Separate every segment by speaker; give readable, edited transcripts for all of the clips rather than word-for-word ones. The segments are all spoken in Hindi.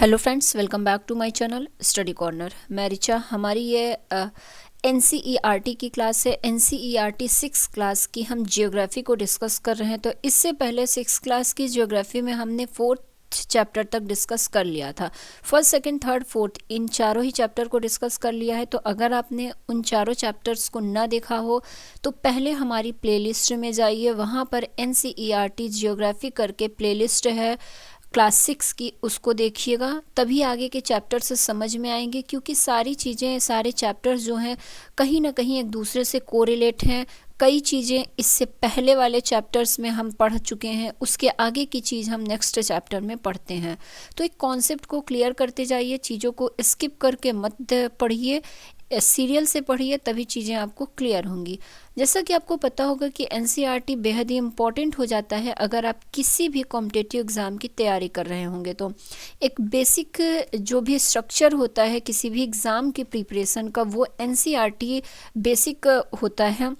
Speaker 1: Hello friends, welcome back to my channel study corner. मैं रिचा। हमारी ये एनसीईआरटी की क्लास है। एनसीईआरटी 6 क्लास की हम जियोग्राफी को डिस्कस कर रहे हैं। तो इससे पहले 6 क्लास की जियोग्राफी में हमने 4th चैप्टर तक डिस्कस कर लिया था। फर्स्ट, सेकंड, थर्ड, फोर्थ इन चारों ही चैप्टर को डिस्कस कर लिया है। तो अगर आपने उन चारों चैप्टर्स को ना देखा हो तो पहले हमारी प्लेलिस्ट में जाइए, वहाँ पर एनसीईआरटी जियोग्राफी करके प्लेलिस्ट है क्लास 6 की, उसको देखिएगा, तभी आगे के चैप्टर से समझ में आएंगे। क्योंकि सारी चीज़ें, सारे चैप्टर्स जो हैं कहीं ना कहीं एक दूसरे से कोरिलेट हैं। कई चीज़ें इससे पहले वाले चैप्टर्स में हम पढ़ चुके हैं, उसके आगे की चीज़ हम नेक्स्ट चैप्टर में पढ़ते हैं। तो एक कॉन्सेप्ट को क्लियर करते जाइए, चीज़ों को स्किप करके मत पढ़िए, सीरियल से पढ़िए, तभी चीज़ें आपको क्लियर होंगी। जैसा कि आपको पता होगा कि एनसीईआरटी बेहद ही इम्पॉर्टेंट हो जाता है अगर आप किसी भी कॉम्पिटिटिव एग्ज़ाम की तैयारी कर रहे होंगे। तो एक बेसिक जो भी स्ट्रक्चर होता है किसी भी एग्ज़ाम की प्रिपरेशन का, वो एनसीईआरटी बेसिक होता है।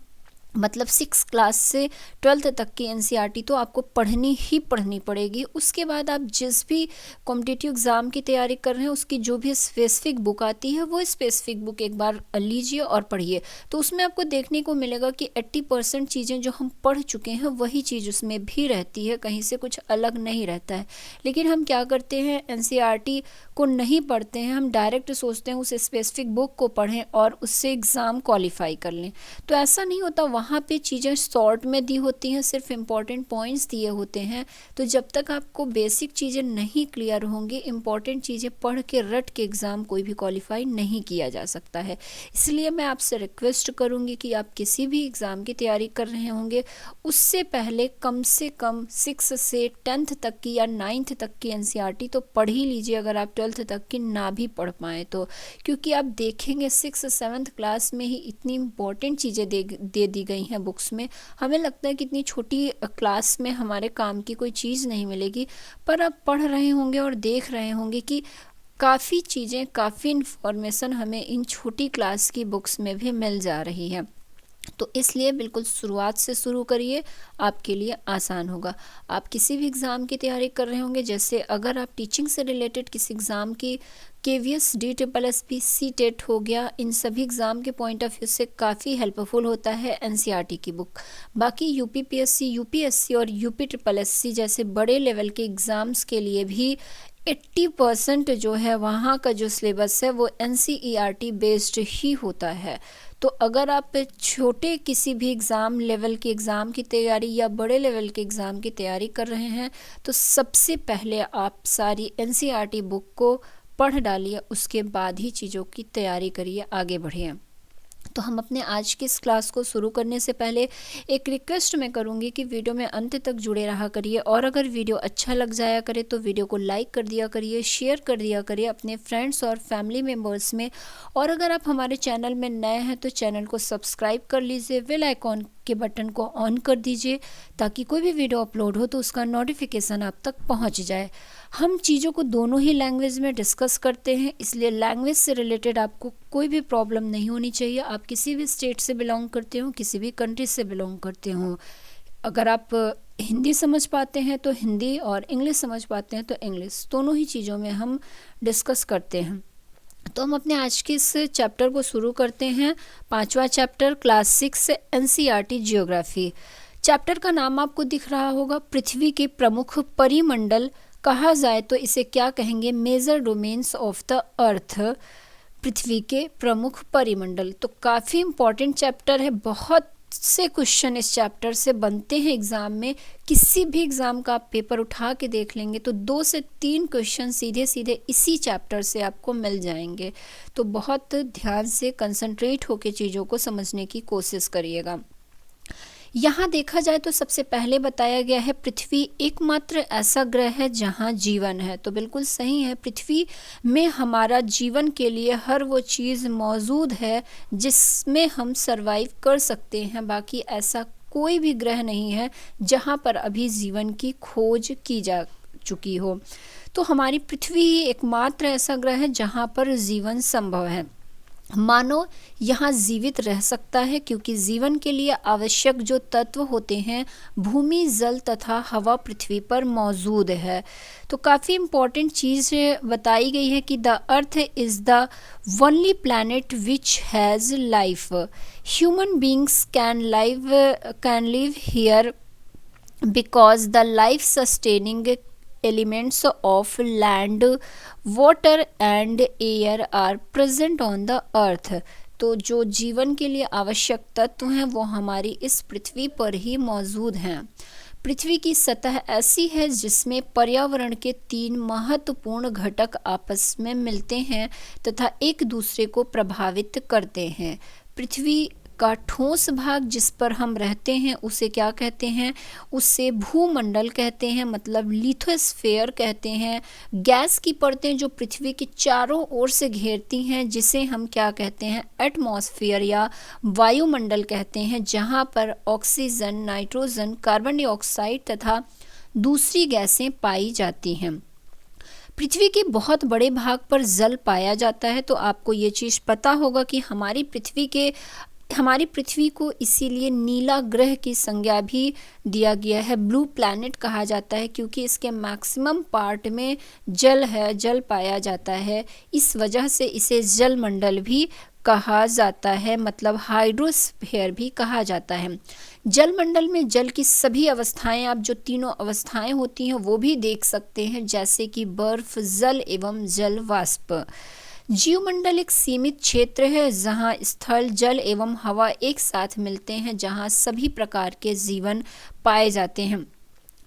Speaker 1: मतलब 6 क्लास से 12th तक की एनसीईआरटी तो आपको पढ़नी ही पढ़नी पड़ेगी। उसके बाद आप जिस भी कॉम्पिटिटिव एग्ज़ाम की तैयारी कर रहे हैं उसकी जो भी स्पेसिफिक बुक आती है वो स्पेसिफिक बुक एक बार लीजिए और पढ़िए। तो उसमें आपको देखने को मिलेगा कि 80% चीज़ें जो हम पढ़ चुके हैं वही चीज़ उसमें भी रहती है, कहीं से कुछ अलग नहीं रहता है। लेकिन हम क्या करते हैं, एनसीईआरटी को नहीं पढ़ते हैं, हम डायरेक्ट सोचते हैं उस स्पेसिफिक बुक को पढ़ें और उससे एग्ज़ाम क्वालिफाई कर लें। तो ऐसा नहीं होता, वहाँ पे चीज़ें शॉर्ट में दी होती हैं, सिर्फ इम्पॉर्टेंट पॉइंट्स दिए होते हैं। तो जब तक आपको बेसिक चीज़ें नहीं क्लियर होंगी, इम्पॉर्टेंट चीज़ें पढ़ के रट के एग्ज़ाम कोई भी क्वालिफाई नहीं किया जा सकता है। इसलिए मैं आपसे रिक्वेस्ट करूँगी कि आप किसी भी एग्ज़ाम की तैयारी कर रहे होंगे उससे पहले कम से कम 6 से 10th तक की या 9th तक की एनसीईआरटी तो पढ़ ही लीजिए, अगर आप 12th तक की ना भी पढ़ पाएँ तो। क्योंकि आप देखेंगे 6th 7th क्लास में ही इतनी इम्पॉर्टेंट चीज़ें दे दी गई हैं बुक्स में। हमें लगता है कि इतनी छोटी क्लास में हमारे काम की कोई चीज़ नहीं मिलेगी, पर आप पढ़ रहे होंगे और देख रहे होंगे कि काफ़ी चीज़ें, काफ़ी इन्फॉर्मेशन हमें इन छोटी क्लास की बुक्स में भी मिल जा रही है। तो इसलिए बिल्कुल शुरुआत से शुरू करिए, आपके लिए आसान होगा। आप किसी भी एग्ज़ाम की तैयारी कर रहे होंगे, जैसे अगर आप टीचिंग से रिलेटेड किसी एग्ज़ाम की केवीएस, DSSB, CTET हो गया, इन सभी एग्ज़ाम के पॉइंट ऑफ व्यू से काफ़ी हेल्पफुल होता है एनसीईआरटी की बुक। बाकी यूपीपीएससी, यूपीएससी और यूपीSSC जैसे बड़े लेवल के एग्ज़ाम्स के लिए भी 80% जो है वहाँ का जो सिलेबस है वो एनसीईआरटी बेस्ड ही होता है। तो अगर आप छोटे किसी भी एग्ज़ाम लेवल के एग्ज़ाम की तैयारी या बड़े लेवल के एग्ज़ाम की तैयारी कर रहे हैं तो सबसे पहले आप सारी एनसीईआरटी बुक को पढ़ डालिए, उसके बाद ही चीज़ों की तैयारी करिए, आगे बढ़िए। तो हम अपने आज की इस क्लास को शुरू करने से पहले एक रिक्वेस्ट मैं करूंगी कि वीडियो में अंत तक जुड़े रहा करिए, और अगर वीडियो अच्छा लग जाया करे तो वीडियो को लाइक कर दिया करिए, शेयर कर दिया करिए अपने फ्रेंड्स और फैमिली मेम्बर्स में। और अगर आप हमारे चैनल में नए हैं तो चैनल को सब्सक्राइब कर लीजिए, बेल आइकॉन के बटन को ऑन कर दीजिए ताकि कोई भी वीडियो अपलोड हो तो उसका नोटिफिकेशन आप तक पहुंच जाए। हम चीज़ों को दोनों ही लैंग्वेज में डिस्कस करते हैं, इसलिए लैंग्वेज से रिलेटेड आपको कोई भी प्रॉब्लम नहीं होनी चाहिए। आप किसी भी स्टेट से बिलोंग करते हो, किसी भी कंट्री से बिलोंग करते हो, अगर आप हिंदी समझ पाते हैं तो हिंदी और इंग्लिश समझ पाते हैं तो इंग्लिश, दोनों ही चीज़ों में हम डिस्कस करते हैं। तो हम अपने आज के इस चैप्टर को शुरू करते हैं। 5वां चैप्टर, क्लास 6 से एनसीईआरटी जियोग्राफी। चैप्टर का नाम आपको दिख रहा होगा, पृथ्वी के प्रमुख परिमंडल। कहा जाए तो इसे क्या कहेंगे, major domains of the earth. पृथ्वी के प्रमुख परिमंडल तो काफ़ी इम्पॉर्टेंट चैप्टर है। बहुत से क्वेश्चन इस चैप्टर से बनते हैं एग्ज़ाम में। किसी भी एग्ज़ाम का आप पेपर उठा के देख लेंगे तो 2 से 3 क्वेश्चन सीधे सीधे इसी चैप्टर से आपको मिल जाएंगे। तो बहुत ध्यान से कंसंट्रेट होकर चीज़ों को समझने की कोशिश करिएगा। यहाँ देखा जाए तो सबसे पहले बताया गया है पृथ्वी एकमात्र ऐसा ग्रह है जहाँ जीवन है। तो बिल्कुल सही है, पृथ्वी में हमारा जीवन के लिए हर वो चीज़ मौजूद है जिसमें हम सरवाइव कर सकते हैं। बाकी ऐसा कोई भी ग्रह नहीं है जहाँ पर अभी जीवन की खोज की जा चुकी हो। तो हमारी पृथ्वी ही एकमात्र ऐसा ग्रह है जहाँ पर जीवन संभव है। मानव यहाँ जीवित रह सकता है क्योंकि जीवन के लिए आवश्यक जो तत्व होते हैं भूमि, जल तथा हवा पृथ्वी पर मौजूद है। तो काफ़ी इम्पोर्टेंट चीज़ बताई गई है कि the earth is the only planet which has life, human beings can live here because the life sustaining elements of land, water and air are present on the earth। तो जो जीवन के लिए आवश्यक तत्व हैं वो हमारी इस पृथ्वी पर ही मौजूद हैं। पृथ्वी की सतह ऐसी है जिसमें पर्यावरण के 3 महत्वपूर्ण घटक आपस में मिलते हैं तथा एक दूसरे को प्रभावित करते हैं। पृथ्वी का ठोस भाग जिस पर हम रहते हैं उसे क्या कहते हैं, उसे भूमंडल कहते हैं, मतलब लिथोस्फीयर कहते हैं। गैस की परतें जो पृथ्वी के चारों ओर से घेरती हैं जिसे हम क्या कहते हैं, एटमॉस्फेयर या वायुमंडल कहते हैं, जहां पर ऑक्सीजन, नाइट्रोजन, कार्बन डाइऑक्साइड तथा दूसरी गैसें पाई जाती हैं। पृथ्वी के बहुत बड़े भाग पर जल पाया जाता है। तो आपको ये चीज़ पता होगा कि हमारी पृथ्वी को इसीलिए नीला ग्रह की संज्ञा भी दिया गया है, ब्लू प्लैनेट कहा जाता है, क्योंकि इसके मैक्सिमम पार्ट में जल है, जल पाया जाता है। इस वजह से इसे जल मंडल भी कहा जाता है, मतलब हाइड्रोस्फीयर भी कहा जाता है। जल मंडल में जल की सभी अवस्थाएं, आप जो तीनों अवस्थाएं होती हैं वो भी देख सकते हैं, जैसे कि बर्फ, जल एवं जल वाष्प। जीवमंडल एक सीमित क्षेत्र है जहां स्थल, जल एवं हवा एक साथ मिलते हैं, जहां सभी प्रकार के जीवन पाए जाते हैं।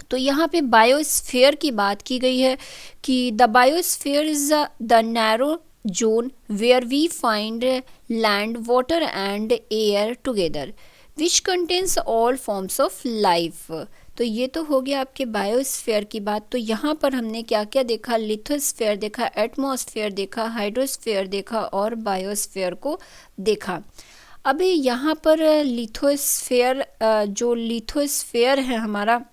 Speaker 1: तो यहाँ पे बायोस्फीयर की बात की गई है कि the biosphere is the narrow zone where we find land, water and air together which contains all forms of life. तो ये तो हो गया आपके बायोस्फीयर की बात। तो यहाँ पर हमने क्या क्या देखा, लिथोस्फीयर देखा, एटमॉस्फेयर देखा, हाइड्रोस्फीयर देखा और बायोस्फीयर को देखा। अभी यहाँ पर लिथोस्फीयर, जो लिथोस्फीयर है हमारा,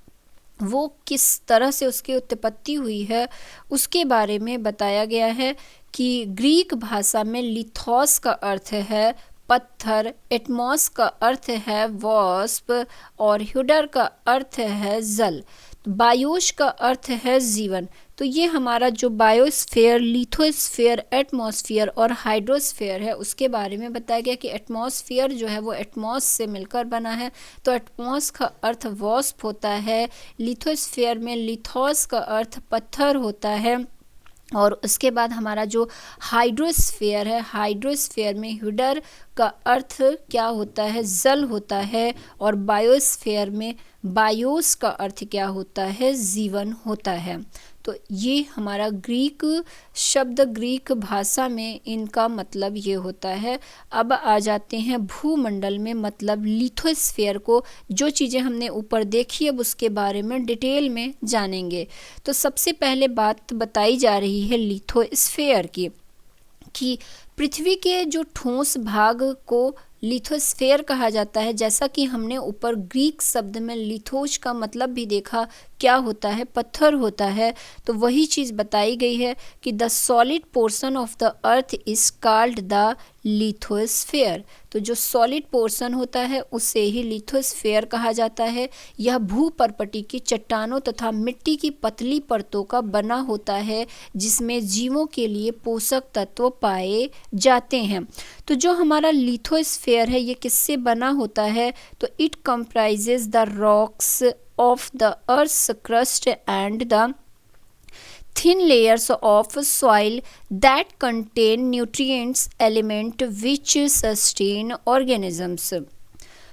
Speaker 1: वो किस तरह से उसकी उत्पत्ति हुई है उसके बारे में बताया गया है कि ग्रीक भाषा में लिथोस का अर्थ है पत्थर, एटमॉस का अर्थ है वाष्प और ह्यूडर का अर्थ है जल, बायोस का अर्थ है जीवन। तो ये हमारा जो बायोस्फीयर, लिथोस्फीयर, एटमॉस्फेयर और हाइड्रोस्फीयर है उसके बारे में बताया गया कि एटमॉस्फेयर जो है वो एटमॉस से मिलकर बना है। तो एटमॉस का अर्थ वाष्प होता है, लिथोस्फीयर में लिथोस का अर्थ पत्थर होता है, और उसके बाद हमारा जो हाइड्रोस्फीयर है, हाइड्रोस्फीयर में ह्यूडर का अर्थ क्या होता है, जल होता है, और बायोस्फीयर में बायोस का अर्थ क्या होता है, जीवन होता है। तो ये हमारा ग्रीक शब्द, ग्रीक भाषा में इनका मतलब ये होता है। अब आ जाते हैं भूमंडल में, मतलब लिथोस्फीयर को। जो चीज़ें हमने ऊपर देखी अब उसके बारे में डिटेल में जानेंगे। तो सबसे पहले बात बताई जा रही है लिथोस्फीयर की, कि पृथ्वी के जो ठोस भाग को लिथोस्फीयर कहा जाता है। जैसा कि हमने ऊपर ग्रीक शब्द में लिथोस का मतलब भी देखा, क्या होता है, पत्थर होता है। तो वही चीज़ बताई गई है कि the solid portion of the earth is called the lithosphere. तो जो सॉलिड पोर्शन होता है उसे ही लिथोस्फीयर कहा जाता है। यह भूपर्पटी की चट्टानों तथा मिट्टी की पतली परतों का बना होता है जिसमें जीवों के लिए पोषक तत्व पाए जाते हैं। तो जो हमारा लिथोस्फीयर है ये किससे बना होता है, तो it comprises the rocks of the earth's crust and the thin layers of soil that contain nutrients element which sustain organisms।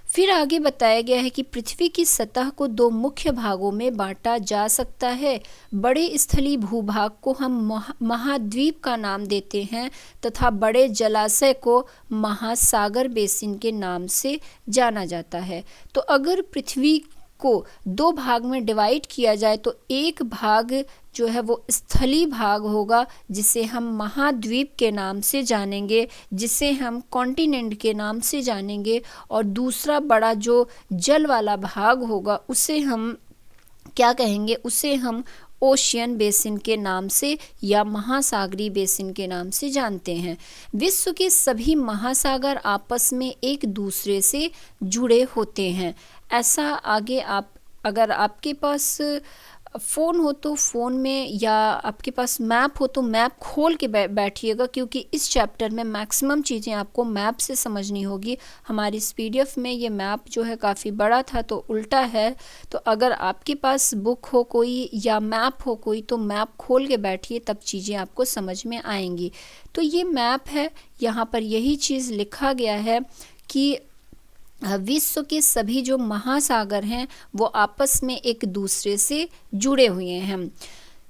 Speaker 1: फिर आगे बताया गया है कि पृथ्वी की सतह को 2 मुख्य भागों में बांटा जा सकता है। बड़े स्थलीय भूभाग को हम महाद्वीप का नाम देते हैं तथा बड़े जलाशय को महासागर बेसिन के नाम से जाना जाता है। तो अगर पृथ्वी को 2 भाग में डिवाइड किया जाए तो एक भाग जो है वो स्थलीय भाग होगा जिसे हम महाद्वीप के नाम से जानेंगे, जिसे हम कॉन्टिनेंट के नाम से जानेंगे, और दूसरा बड़ा जो जल वाला भाग होगा उसे हम क्या कहेंगे, उसे हम ओशियन बेसिन के नाम से या महासागरीय बेसिन के नाम से जानते हैं। विश्व के सभी महासागर आपस में एक दूसरे से जुड़े होते हैं। ऐसा आगे आप अगर आपके पास फ़ोन हो तो फ़ोन में, या आपके पास मैप हो तो मैप खोल के बैठिएगा, क्योंकि इस चैप्टर में मैक्सिमम चीज़ें आपको मैप से समझनी होगी। हमारी इस PDF में ये मैप जो है काफ़ी बड़ा था तो उल्टा है, तो अगर आपके पास बुक हो कोई या मैप हो कोई तो मैप खोल के बैठिए, तब चीज़ें आपको समझ में आएंगी। तो ये मैप है, यहाँ पर यही चीज़ लिखा गया है कि विश्व के सभी जो महासागर हैं वो आपस में एक दूसरे से जुड़े हुए हैं।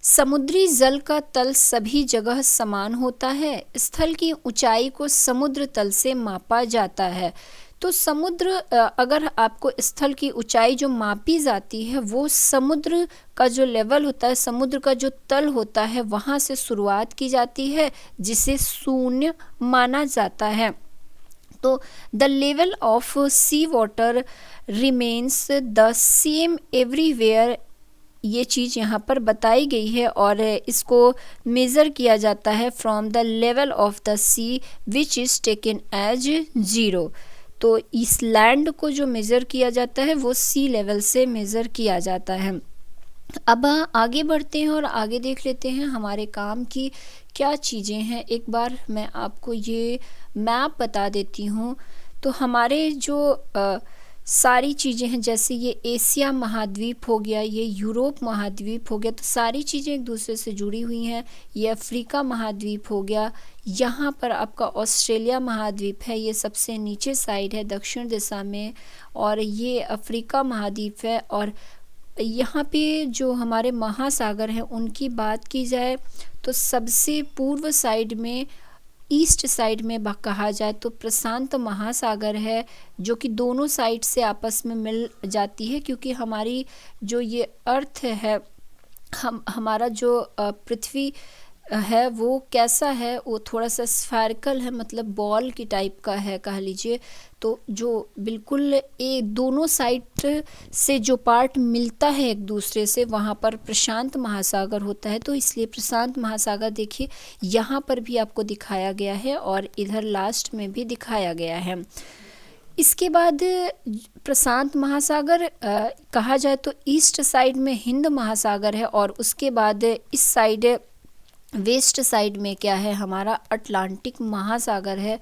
Speaker 1: समुद्री जल का तल सभी जगह समान होता है। स्थल की ऊंचाई को समुद्र तल से मापा जाता है। तो समुद्र, अगर आपको स्थल की ऊंचाई जो मापी जाती है वो समुद्र का जो लेवल होता है, समुद्र का जो तल होता है, वहाँ से शुरुआत की जाती है, जिसे शून्य माना जाता है। तो the level of sea water remains the same everywhere, ये चीज़ यहाँ पर बताई गई है और इसको मेज़र किया जाता है from the level of the sea which is taken as 0। तो इस लैंड को जो मेज़र किया जाता है वो सी लेवल से मेज़र किया जाता है। अब आगे बढ़ते हैं और आगे देख लेते हैं हमारे काम की क्या चीज़ें हैं। एक बार मैं आपको ये मैप बता देती हूँ। तो हमारे जो सारी चीज़ें हैं, जैसे ये एशिया महाद्वीप हो गया, ये यूरोप महाद्वीप हो गया, तो सारी चीज़ें एक दूसरे से जुड़ी हुई हैं। ये अफ्रीका महाद्वीप हो गया, यहाँ पर आपका ऑस्ट्रेलिया महाद्वीप है, ये सबसे नीचे साइड है दक्षिण दिशा में, और ये अफ्रीका महाद्वीप है। और यहाँ पे जो हमारे महासागर हैं उनकी बात की जाए तो सबसे पूर्व साइड में, ईस्ट साइड में कहा जाए तो प्रशांत महासागर है, जो कि दोनों साइड से आपस में मिल जाती है, क्योंकि हमारी जो ये अर्थ है, हमारा जो पृथ्वी है वो कैसा है, वो थोड़ा सा स्फेरिकल है, मतलब बॉल की टाइप का है कह लीजिए। तो जो बिल्कुल दोनों साइड से जो पार्ट मिलता है एक दूसरे से, वहाँ पर प्रशांत महासागर होता है। तो इसलिए प्रशांत महासागर देखिए यहाँ पर भी आपको दिखाया गया है और इधर लास्ट में भी दिखाया गया है। इसके बाद प्रशांत महासागर कहा जाए तो ईस्ट साइड में हिंद महासागर है, और उसके बाद इस साइड वेस्ट साइड में क्या है, हमारा अटलांटिक महासागर है।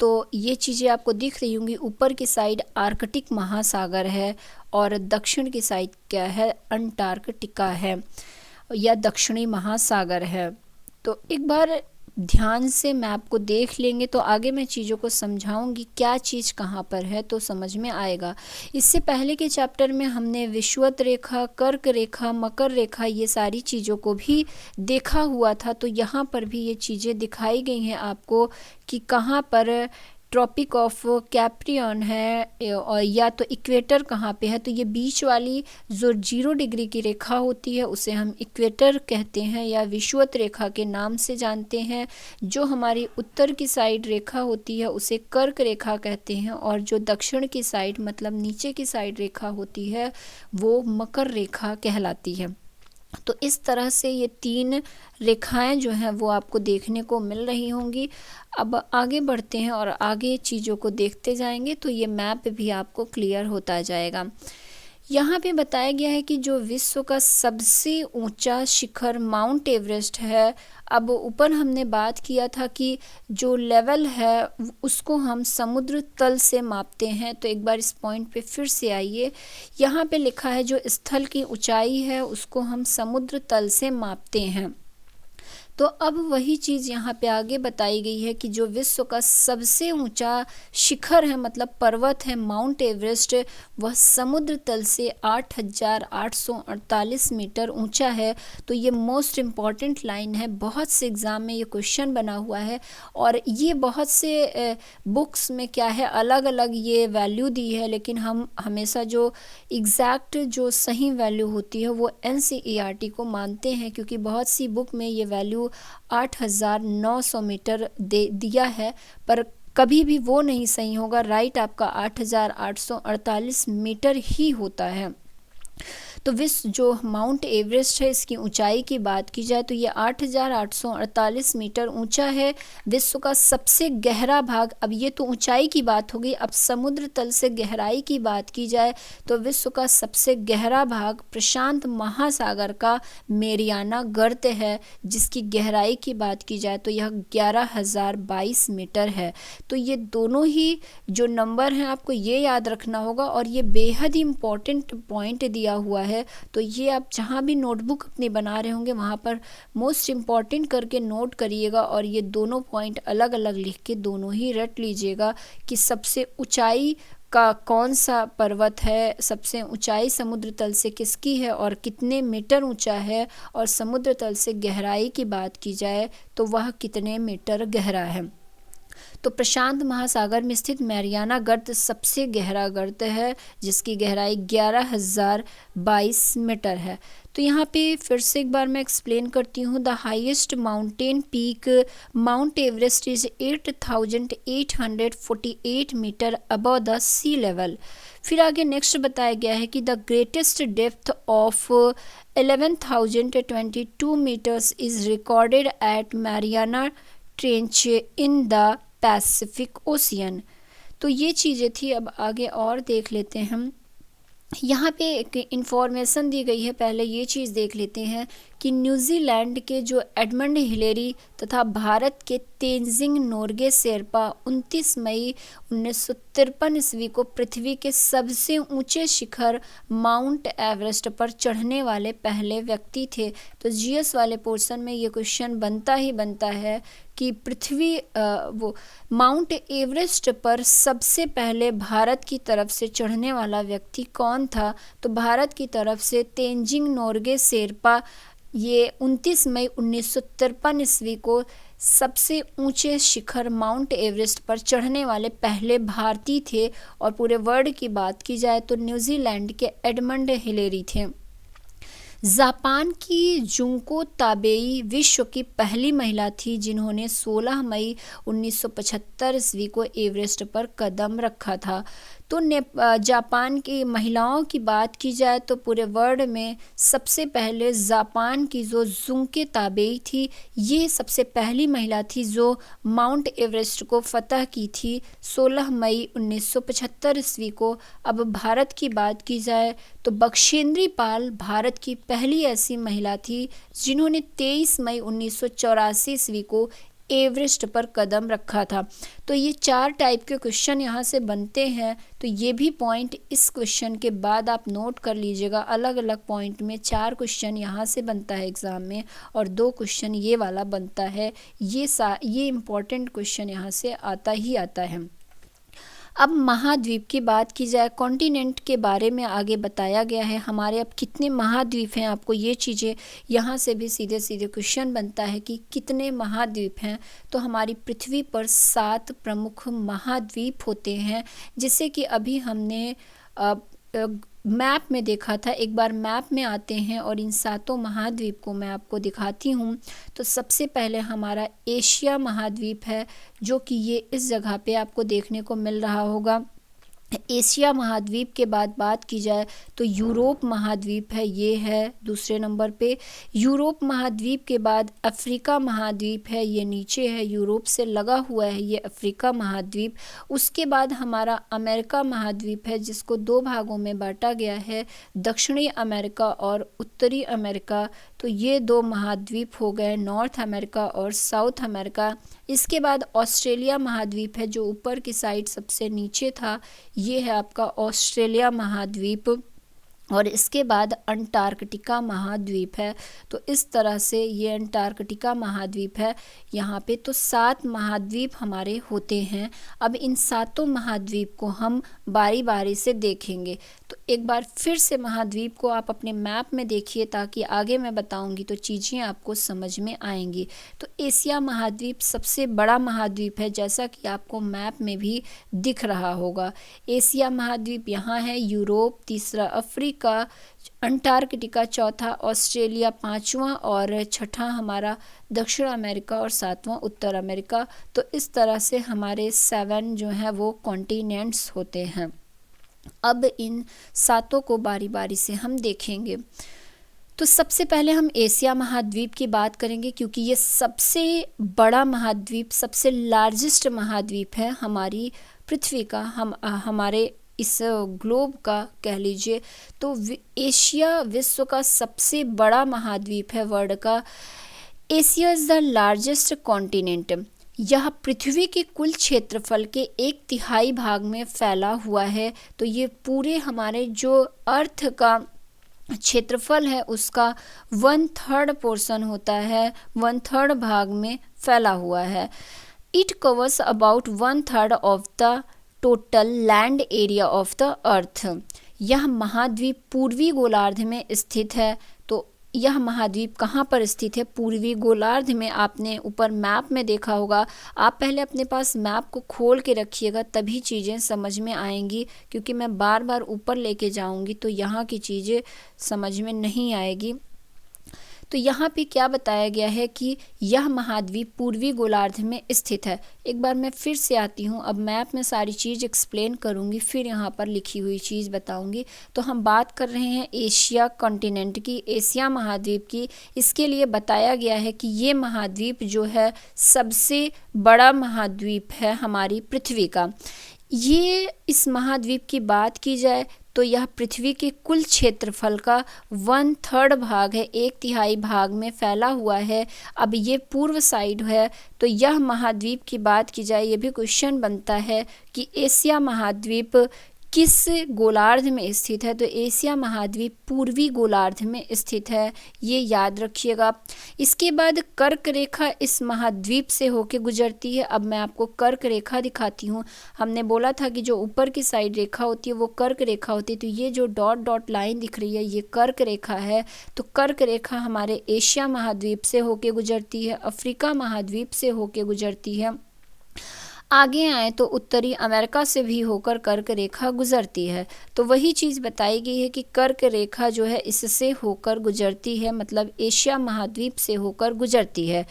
Speaker 1: तो ये चीज़ें आपको दिख रही होंगी। ऊपर की साइड आर्कटिक महासागर है और दक्षिण की साइड क्या है, अंटार्कटिका है या दक्षिणी महासागर है। तो एक बार ध्यान से मैप को देख लेंगे तो आगे मैं चीज़ों को समझाऊंगी क्या चीज़ कहाँ पर है, तो समझ में आएगा। इससे पहले के चैप्टर में हमने विषुवत रेखा, कर्क रेखा, मकर रेखा, ये सारी चीज़ों को भी देखा हुआ था। तो यहाँ पर भी ये चीज़ें दिखाई गई हैं आपको कि कहाँ पर ट्रॉपिक ऑफ कैप्रियन है और या तो इक्वेटर कहाँ पे है। तो ये बीच वाली जो 0 डिग्री की रेखा होती है उसे हम इक्वेटर कहते हैं या विषुवत रेखा के नाम से जानते हैं। जो हमारी उत्तर की साइड रेखा होती है उसे कर्क रेखा कहते हैं, और जो दक्षिण की साइड मतलब नीचे की साइड रेखा होती है वो मकर रेखा कहलाती है। तो इस तरह से ये 3 रेखाएं जो हैं वो आपको देखने को मिल रही होंगी। अब आगे बढ़ते हैं और आगे चीज़ों को देखते जाएंगे तो ये मैप भी आपको क्लियर होता जाएगा। यहाँ पे बताया गया है कि जो विश्व का सबसे ऊंचा शिखर माउंट एवरेस्ट है। अब ऊपर हमने बात किया था कि जो लेवल है उसको हम समुद्र तल से मापते हैं। तो एक बार इस पॉइंट पे फिर से आइए, यहाँ पे लिखा है जो स्थल की ऊंचाई है उसको हम समुद्र तल से मापते हैं। तो अब वही चीज़ यहाँ पे आगे बताई गई है कि जो विश्व का सबसे ऊंचा शिखर है मतलब पर्वत है माउंट एवरेस्ट, वह समुद्र तल से 8,848 मीटर ऊंचा है। तो ये मोस्ट इम्पॉर्टेंट लाइन है, बहुत से एग्ज़ाम में ये क्वेश्चन बना हुआ है और ये बहुत से बुक्स में क्या है अलग अलग ये वैल्यू दी है, लेकिन हम हमेशा जो एग्जैक्ट जो सही वैल्यू होती है वो NCERT को मानते हैं, क्योंकि बहुत सी बुक में ये वैल्यू 8,900 मीटर दिया है, पर कभी भी वो नहीं सही होगा। राइट आपका 8,848 मीटर ही होता है। तो विश्व जो माउंट एवरेस्ट है इसकी ऊंचाई की बात की जाए तो ये 8,848 मीटर ऊंचा है। विश्व का सबसे गहरा भाग, अब ये तो ऊंचाई की बात हो गई, अब समुद्र तल से गहराई की बात की जाए तो विश्व का सबसे गहरा भाग प्रशांत महासागर का मेरियाना गर्त है, जिसकी गहराई की बात की जाए तो यह 11,022 मीटर है। तो ये दोनों ही जो नंबर हैं आपको ये याद रखना होगा, और ये बेहद ही इम्पॉर्टेंट पॉइंट दिया हुआ है। तो ये आप जहाँ भी नोटबुक अपनी बना रहे होंगे वहाँ पर मोस्ट इम्पॉर्टेंट करके नोट करिएगा, और ये दोनों पॉइंट अलग अलग लिख के दोनों ही रट लीजिएगा कि सबसे ऊंचाई का कौन सा पर्वत है, सबसे ऊंचाई समुद्र तल से किसकी है और कितने मीटर ऊंचा है, और समुद्र तल से गहराई की बात की जाए तो वह कितने मीटर गहरा है। तो प्रशांत महासागर में स्थित मैरियाना गर्त सबसे गहरा गर्त है, जिसकी गहराई 11,022 मीटर है। तो यहाँ पे फिर से एक बार मैं एक्सप्लेन करती हूँ। The highest mountain peak Mount Everest is 8,848 metre above the sea level. फिर आगे नेक्स्ट बताया गया है कि the greatest depth of 11,022 metres is recorded at Mariana Trench in the Pacific Ocean. तो ये चीज़ें थी। अब आगे और देख लेते हैं हम। यहाँ पे एक इंफॉर्मेशन दी गई है, पहले ये चीज़ देख लेते हैं कि न्यूजीलैंड के जो एडमंड हिलेरी तथा भारत के तेंजिंग नोर्गे शेरपा 29 मई 1953 ईस्वी को पृथ्वी के सबसे ऊंचे शिखर माउंट एवरेस्ट पर चढ़ने वाले पहले व्यक्ति थे। तो जीएस वाले पोर्शन में ये क्वेश्चन बनता ही बनता है कि पृथ्वी वो माउंट एवरेस्ट पर सबसे पहले भारत की तरफ से चढ़ने वाला व्यक्ति कौन था। तो भारत की तरफ से तेंजिंग नोर्गे शेरपा ये 29 मई 1953 ईस्वी को सबसे ऊंचे शिखर माउंट एवरेस्ट पर चढ़ने वाले पहले भारतीय थे। और पूरे वर्ल्ड की बात की जाए तो न्यूजीलैंड के एडमंड हिलेरी थे। जापान की जुंको ताबेई विश्व की पहली महिला थी जिन्होंने 16 मई 1975 ईस्वी को एवरेस्ट पर कदम रखा था। तो जापान की महिलाओं की बात की जाए तो पूरे वर्ल्ड में सबसे पहले जापान की जो जुंके ताबेई थी, ये सबसे पहली महिला थी जो माउंट एवरेस्ट को फतह की थी 16 मई 1975 ईस्वी को। अब भारत की बात की जाए तो बख्शेंद्री पाल भारत की पहली ऐसी महिला थी जिन्होंने 23 मई 1984 ईस्वी को एवरेस्ट पर कदम रखा था। तो ये 4 टाइप के क्वेश्चन यहाँ से बनते हैं। तो ये भी पॉइंट इस क्वेश्चन के बाद आप नोट कर लीजिएगा। अलग अलग पॉइंट में 4 क्वेश्चन यहाँ से बनता है एग्ज़ाम में, और 2 क्वेश्चन ये वाला बनता है। ये इम्पॉर्टेंट क्वेश्चन यहाँ से आता ही आता है। अब महाद्वीप की बात की जाए, कॉन्टिनेंट के बारे में आगे बताया गया है। हमारे अब कितने महाद्वीप हैं, आपको ये चीज़ें यहाँ से भी सीधे सीधे क्वेश्चन बनता है कि कितने महाद्वीप हैं। तो हमारी पृथ्वी पर 7 प्रमुख महाद्वीप होते हैं, जिसे कि अभी हमने मैप में देखा था। एक बार मैप में आते हैं और इन 7 महाद्वीप को मैं आपको दिखाती हूँ। तो सबसे पहले हमारा एशिया महाद्वीप है, जो कि ये इस जगह पे आपको देखने को मिल रहा होगा। एशिया महाद्वीप के बाद बात की जाए तो यूरोप महाद्वीप है, ये है दूसरे नंबर पे। यूरोप महाद्वीप के बाद अफ्रीका महाद्वीप है, ये नीचे है, यूरोप से लगा हुआ है ये अफ्रीका महाद्वीप। उसके बाद हमारा अमेरिका महाद्वीप है, जिसको 2 भागों में बांटा गया है, दक्षिणी अमेरिका और उत्तरी अमेरिका। तो ये 2 महाद्वीप हो गए, नॉर्थ अमेरिका और साउथ अमेरिका। इसके बाद ऑस्ट्रेलिया महाद्वीप है, जो ऊपर की साइड सबसे नीचे था, ये है आपका ऑस्ट्रेलिया महाद्वीप। और इसके बाद अंटार्कटिका महाद्वीप है। तो इस तरह से ये अंटार्कटिका महाद्वीप है यहाँ पे। तो 7 महाद्वीप हमारे होते हैं। अब इन 7 महाद्वीप को हम बारी बारी से देखेंगे। तो एक बार फिर से महाद्वीप को आप अपने मैप में देखिए, ताकि आगे मैं बताऊंगी तो चीज़ें आपको समझ में आएंगी। तो एशिया महाद्वीप सबसे बड़ा महाद्वीप है, जैसा कि आपको मैप में भी दिख रहा होगा। एशिया महाद्वीप यहाँ है, यूरोप तीसरा, अफ्रीका, अंटार्कटिका चौथा, ऑस्ट्रेलिया पांचवा, और छठा हमारा दक्षिण अमेरिका, और 7वां उत्तर अमेरिका। तो इस तरह से हमारे 7 जो हैं वो कॉन्टिनेंट्स होते हैं। अब इन सातों को बारी बारी से हम देखेंगे। तो सबसे पहले हम एशिया महाद्वीप की बात करेंगे, क्योंकि ये सबसे बड़ा महाद्वीप, सबसे लार्जेस्ट महाद्वीप है हमारी पृथ्वी का, हमारे इस ग्लोब का कह लीजिए। तो एशिया विश्व का सबसे बड़ा महाद्वीप है वर्ल्ड का। Asia is the largest continent. यह पृथ्वी के कुल क्षेत्रफल के 1/3 भाग में फैला हुआ है। तो ये पूरे हमारे जो अर्थ का क्षेत्रफल है उसका 1/3 पोर्शन होता है, 1/3 भाग में फैला हुआ है। It covers about 1/3 of the total land area of the अर्थ। यह महाद्वीप पूर्वी गोलार्ध में स्थित है। तो यह महाद्वीप कहाँ पर स्थित है? पूर्वी गोलार्ध में। आपने ऊपर मैप में देखा होगा। आप पहले अपने पास मैप को खोल के रखिएगा, तभी चीज़ें समझ में आएंगी, क्योंकि मैं बार बार ऊपर लेके जाऊंगी तो यहाँ की चीज़ें समझ में नहीं आएगी। तो यहाँ पे क्या बताया गया है कि यह महाद्वीप पूर्वी गोलार्ध में स्थित है। एक बार मैं फिर से आती हूँ, अब मैप में सारी चीज़ एक्सप्लेन करूँगी, फिर यहाँ पर लिखी हुई चीज़ बताऊँगी। तो हम बात कर रहे हैं एशिया कॉन्टिनेंट की, एशिया महाद्वीप की। इसके लिए बताया गया है कि ये महाद्वीप जो है सबसे बड़ा महाद्वीप है हमारी पृथ्वी का। ये इस महाद्वीप की बात की जाए तो यह पृथ्वी के कुल क्षेत्रफल का 1/3 भाग है, 1/3 भाग में फैला हुआ है। अब ये पूर्व साइड है। तो यह महाद्वीप की बात की जाए, ये भी क्वेश्चन बनता है कि एशिया महाद्वीप किस गोलार्ध में स्थित है? तो एशिया महाद्वीप पूर्वी गोलार्ध में स्थित है, ये याद रखिएगा। इसके बाद कर्क रेखा इस महाद्वीप से होके गुजरती है। अब मैं आपको कर्क रेखा दिखाती हूँ। हमने बोला था कि जो ऊपर की साइड रेखा होती है वो कर्क रेखा होती है। तो ये जो डॉट डॉट लाइन दिख रही है ये कर्क रेखा है। तो कर्क रेखा हमारे एशिया महाद्वीप से होके गुजरती है, अफ्रीका महाद्वीप से होके गुजरती है। आगे आए तो उत्तरी अमेरिका से भी होकर कर्क रेखा गुजरती है। तो वही चीज़ बताई गई है कि कर्क रेखा जो है इससे होकर गुजरती है, मतलब एशिया महाद्वीप से होकर गुजरती है।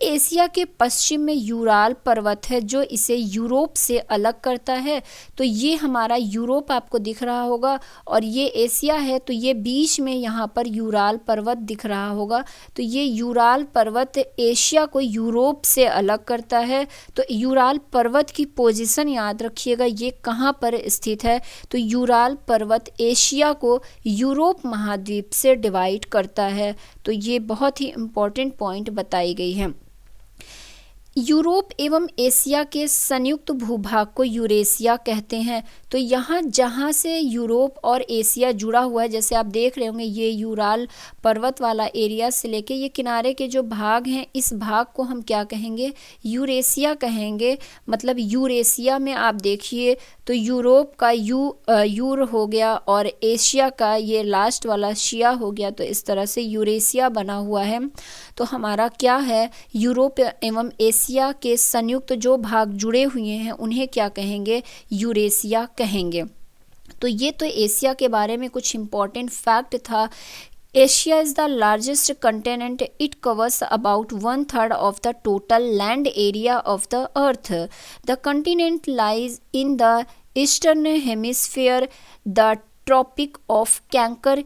Speaker 1: एशिया के पश्चिम में यूराल पर्वत है जो इसे यूरोप से अलग करता है। तो ये हमारा यूरोप आपको दिख रहा होगा और ये एशिया है, तो ये बीच में यहाँ पर यूराल पर्वत दिख रहा होगा। तो ये यूराल पर्वत एशिया को यूरोप से अलग करता है। तो यूराल पर्वत की पोजीशन याद रखिएगा, ये कहाँ पर स्थित है? तो यूराल पर्वत एशिया को यूरोप महाद्वीप से डिवाइड करता है। तो ये बहुत ही इम्पोर्टेंट पॉइंट बताई गई है। यूरोप एवं एशिया के संयुक्त भूभाग को यूरेशिया कहते हैं। तो यहाँ जहाँ से यूरोप और एशिया जुड़ा हुआ है, जैसे आप देख रहे होंगे ये यूराल पर्वत वाला एरिया से लेके ये किनारे के जो भाग हैं, इस भाग को हम क्या कहेंगे? यूरेशिया कहेंगे। मतलब यूरेशिया में आप देखिए तो यूरोप का यूर हो गया और एशिया का ये लास्ट वाला शिया हो गया। तो इस तरह से यूरेशिया बना हुआ है। तो हमारा क्या है? यूरोप एवं एशिया के संयुक्त जो भाग जुड़े हुए हैं उन्हें क्या कहेंगे? यूरेशिया कहेंगे। तो ये तो एशिया के बारे में कुछ इम्पोर्टेंट फैक्ट था। Asia is the largest continent. It covers about 1/3 of the total land area of the earth. The continent lies in the eastern hemisphere. The Tropic of Cancer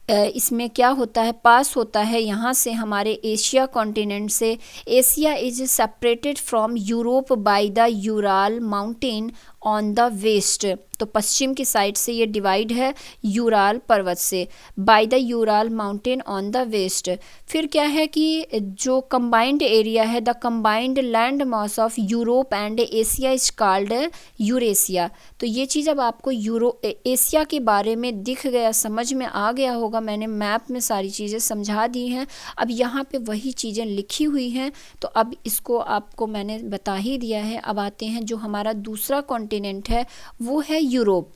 Speaker 1: इसमें क्या होता है? पास होता है यहाँ से हमारे एशिया कॉन्टिनेंट से। Asia is separated from Europe by the Ural mountain on the west. तो पश्चिम की साइड से ये डिवाइड है यूराल पर्वत से, by the Ural mountain on the west. फिर क्या है कि जो कंबाइंड एरिया है, the combined land mass of Europe and Asia is called Eurasia. तो ये चीज़ अब आपको एशिया के बारे में दिख गया, समझ में आ गया होगा। मैंने मैप में सारी चीज़ें समझा दी हैं। अब यहाँ पे वही चीज़ें लिखी हुई हैं, तो अब इसको आपको मैंने बता ही दिया है। अब आते हैं जो हमारा दूसरा कॉन्टिनेंट है वो है यूरोप।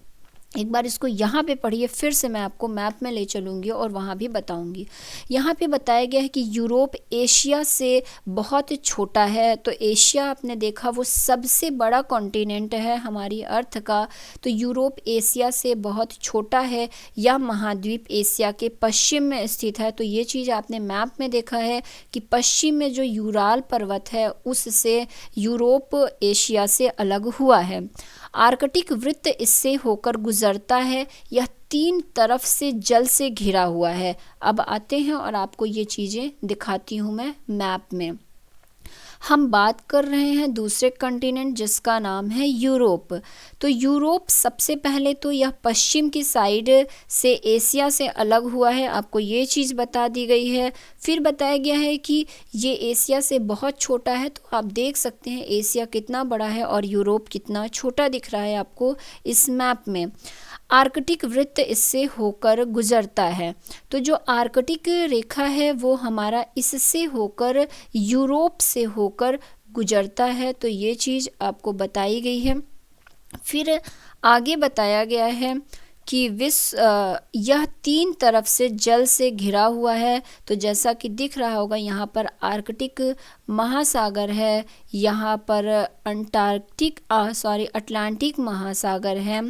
Speaker 1: एक बार इसको यहाँ पे पढ़िए, फिर से मैं आपको मैप में ले चलूँगी और वहाँ भी बताऊँगी। यहाँ पे बताया गया है कि यूरोप एशिया से बहुत छोटा है। तो एशिया आपने देखा वो सबसे बड़ा कॉन्टिनेंट है हमारी अर्थ का। तो यूरोप एशिया से बहुत छोटा है। यह महाद्वीप एशिया के पश्चिम में स्थित है। तो ये चीज़ आपने मैप में देखा है कि पश्चिम में जो यूराल पर्वत है उससे यूरोप एशिया से अलग हुआ है। आर्कटिक वृत्त इससे होकर गुजरता है, यह 3 तरफ से जल से घिरा हुआ है। अब आते हैं और आपको ये चीज़ें दिखाती हूँ मैं मैप में। हम बात कर रहे हैं दूसरे कॉन्टिनेंट जिसका नाम है यूरोप। तो यूरोप सबसे पहले तो यह पश्चिम की साइड से एशिया से अलग हुआ है, आपको ये चीज़ बता दी गई है। फिर बताया गया है कि ये एशिया से बहुत छोटा है, तो आप देख सकते हैं एशिया कितना बड़ा है और यूरोप कितना छोटा दिख रहा है आपको इस मैप में। आर्कटिक वृत्त इससे होकर गुजरता है। तो जो आर्कटिक रेखा है वो हमारा इससे होकर यूरोप से होकर गुजरता है, तो ये चीज़ आपको बताई गई है। फिर आगे बताया गया है कि यह 3 तरफ से जल से घिरा हुआ है। तो जैसा कि दिख रहा होगा यहाँ पर आर्कटिक महासागर है, यहाँ पर अटलांटिक महासागर है,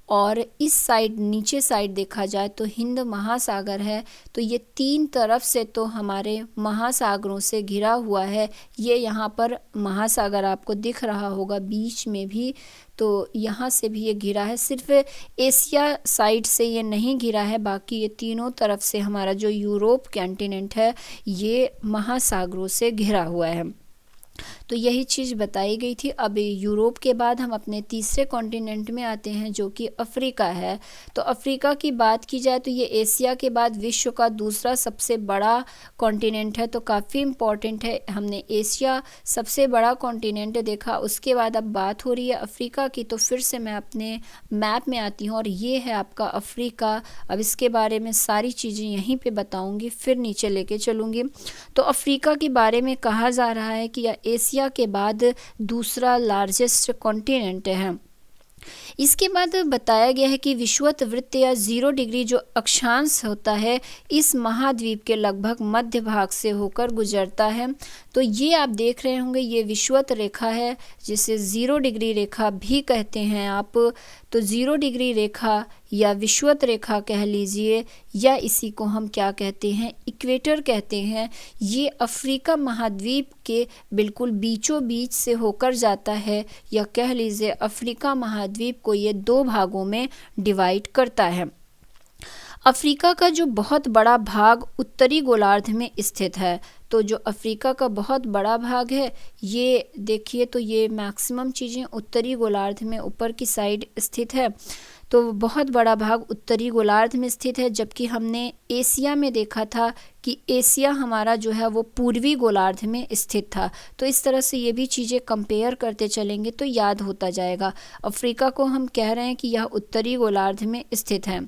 Speaker 1: और इस साइड नीचे साइड देखा जाए तो हिंद महासागर है। तो ये 3 तरफ से तो हमारे महासागरों से घिरा हुआ है। ये यहाँ पर महासागर आपको दिख रहा होगा बीच में भी, तो यहाँ से भी ये घिरा है। सिर्फ एशिया साइड से ये नहीं घिरा है, बाकी ये तीनों तरफ से हमारा जो यूरोप कॉन्टिनेंट है ये महासागरों से घिरा हुआ है। तो यही चीज़ बताई गई थी। अब यूरोप के बाद हम अपने तीसरे कॉन्टिनेंट में आते हैं जो कि अफ्रीका है। तो अफ्रीका की बात की जाए तो ये एशिया के बाद विश्व का दूसरा सबसे बड़ा कॉन्टिनेंट है, तो काफ़ी इम्पॉर्टेंट है। हमने एशिया सबसे बड़ा कॉन्टिनेंट देखा, उसके बाद अब बात हो रही है अफ्रीका की। तो फिर से मैं अपने मैप में आती हूँ और ये है आपका अफ्रीका। अब इसके बारे में सारी चीज़ें यहीं पे बताऊँगी, फिर नीचे लेके चलूँगी। तो अफ्रीका के बारे में कहा जा रहा है कि यह एशिया के बाद दूसरा लार्जेस्ट कॉन्टिनेंट है। इसके बाद बताया गया है कि विषुवत वृत्त या 0 डिग्री जो अक्षांश होता है इस महाद्वीप के लगभग मध्य भाग से होकर गुजरता है। तो ये आप देख रहे होंगे, ये विषुवत रेखा है जिसे 0 डिग्री रेखा भी कहते हैं आप। तो 0 डिग्री रेखा या विषुवत रेखा कह लीजिए, या इसी को हम क्या कहते हैं, इक्वेटर कहते हैं। ये अफ्रीका महाद्वीप के बिल्कुल बीचों बीच से होकर जाता है, या कह लीजिए अफ्रीका महाद्वीप को ये 2 भागों में डिवाइड करता है। अफ्रीका का जो बहुत बड़ा भाग उत्तरी गोलार्ध में स्थित है। तो जो अफ्रीका का बहुत बड़ा भाग है ये देखिए, तो ये मैक्सिमम चीज़ें उत्तरी गोलार्ध में ऊपर की साइड स्थित है। तो बहुत बड़ा भाग उत्तरी गोलार्ध में स्थित है, जबकि हमने एशिया में देखा था कि एशिया हमारा जो है वो पूर्वी गोलार्ध में स्थित था। तो इस तरह से ये भी चीज़ें कंपेयर करते चलेंगे तो याद होता जाएगा। अफ्रीका को हम कह रहे हैं कि यह उत्तरी गोलार्ध में स्थित है।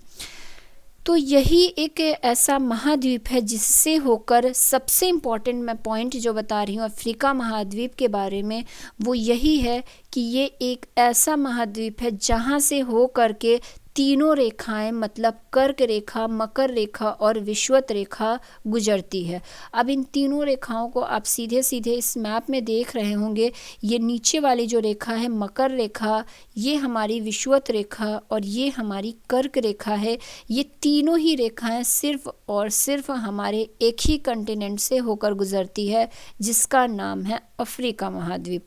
Speaker 1: तो यही एक ऐसा महाद्वीप है जिससे होकर, सबसे इम्पॉर्टेंट मैं पॉइंट जो बता रही हूँ अफ्रीका महाद्वीप के बारे में, वो यही है कि ये एक ऐसा महाद्वीप है जहाँ से हो कर के तीनों रेखाएं, मतलब कर्क रेखा, मकर रेखा और विषुवत रेखा गुजरती है। अब इन तीनों रेखाओं को आप सीधे सीधे इस मैप में देख रहे होंगे। ये नीचे वाली जो रेखा है मकर रेखा, ये हमारी विषुवत रेखा और ये हमारी कर्क रेखा है। ये तीनों ही रेखाएं सिर्फ और सिर्फ हमारे एक ही कॉन्टिनेंट से होकर गुजरती है जिसका नाम है अफ्रीका महाद्वीप।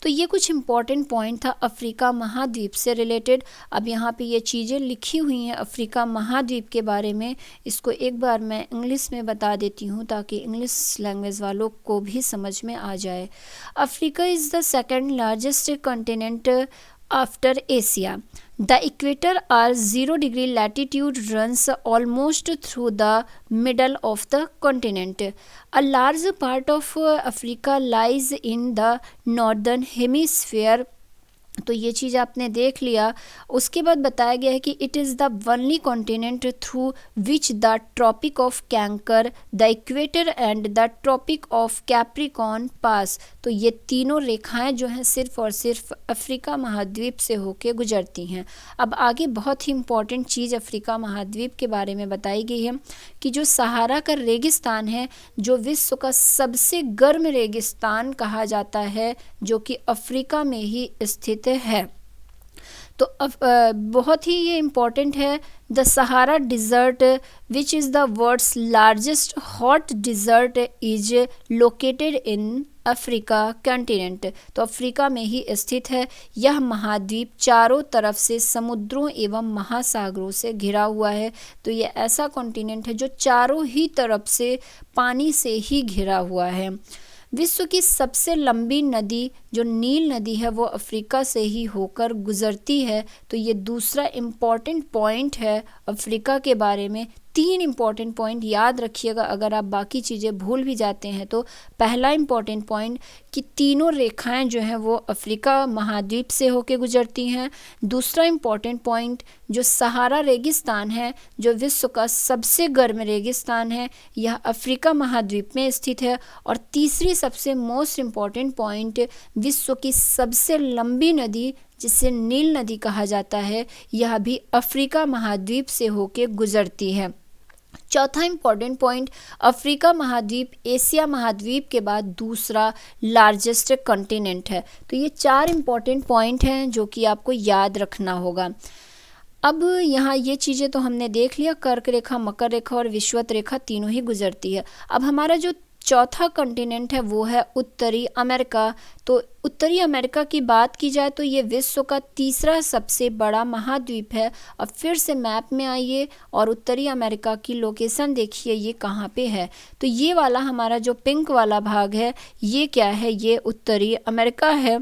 Speaker 1: तो ये कुछ इम्पॉर्टेंट पॉइंट था अफ्रीका महाद्वीप से रिलेटेड। अब यहाँ पे ये चीज़ें लिखी हुई हैं अफ्रीका महाद्वीप के बारे में। इसको एक बार मैं इंग्लिश में बता देती हूँ ताकि इंग्लिश लैंग्वेज वालों को भी समझ में आ जाए। Africa is the second largest continent after Asia. The equator or 0 degree latitude runs almost through the middle of the continent. A large part of Africa lies in the northern hemisphere. तो ये चीज़ आपने देख लिया। उसके बाद बताया गया है कि it is the only continent through which the Tropic of Cancer, the equator and the Tropic of Capricorn pass. तो ये तीनों रेखाएं जो हैं सिर्फ और सिर्फ अफ्रीका महाद्वीप से होके गुजरती हैं। अब आगे बहुत ही इम्पॉर्टेंट चीज़ अफ्रीका महाद्वीप के बारे में बताई गई है कि जो सहारा का रेगिस्तान है, जो विश्व का सबसे गर्म रेगिस्तान कहा जाता है, जो कि अफ्रीका में ही स्थित है। तो बहुत ही ये इम्पॉर्टेंट है। The Sahara desert which is the world's largest hot desert is located in Africa continent. तो अफ्रीका में ही स्थित है। यह महाद्वीप चारों तरफ से समुद्रों एवं महासागरों से घिरा हुआ है। तो ये ऐसा कॉन्टिनेंट है जो चारों ही तरफ से पानी से ही घिरा हुआ है। विश्व की सबसे लंबी नदी जो नील नदी है वो अफ्रीका से ही होकर गुजरती है। तो ये दूसरा इम्पॉर्टेंट पॉइंट है अफ्रीका के बारे में। 3 इम्पॉर्टेंट पॉइंट याद रखिएगा, अगर आप बाकी चीज़ें भूल भी जाते हैं तो। पहला इम्पॉर्टेंट पॉइंट कि तीनों रेखाएं जो हैं वो अफ्रीका महाद्वीप से होकर गुजरती हैं। दूसरा इम्पॉर्टेंट पॉइंट जो सहारा रेगिस्तान है, जो विश्व का सबसे गर्म रेगिस्तान है, यह अफ्रीका महाद्वीप में स्थित है। और तीसरी सबसे मोस्ट इम्पॉर्टेंट पॉइंट, विश्व की सबसे लंबी नदी जिसे नील नदी कहा जाता है, यह भी अफ्रीका महाद्वीप से होकर गुजरती है। चौथा इम्पॉर्टेंट पॉइंट, अफ्रीका महाद्वीप एशिया महाद्वीप के बाद दूसरा लार्जेस्ट कॉन्टिनेंट है। तो ये 4 इम्पॉर्टेंट पॉइंट हैं जो कि आपको याद रखना होगा। अब यहाँ ये चीज़ें तो हमने देख लिया, कर्क रेखा, मकर रेखा और विषुवत रेखा तीनों ही गुजरती है। अब हमारा जो चौथा कॉन्टिनेंट है वो है उत्तरी अमेरिका। तो उत्तरी अमेरिका की बात की जाए तो ये विश्व का तीसरा सबसे बड़ा महाद्वीप है। अब फिर से मैप में आइए और उत्तरी अमेरिका की लोकेशन देखिए ये कहाँ पे है। तो ये वाला हमारा जो पिंक वाला भाग है ये क्या है, ये उत्तरी अमेरिका है।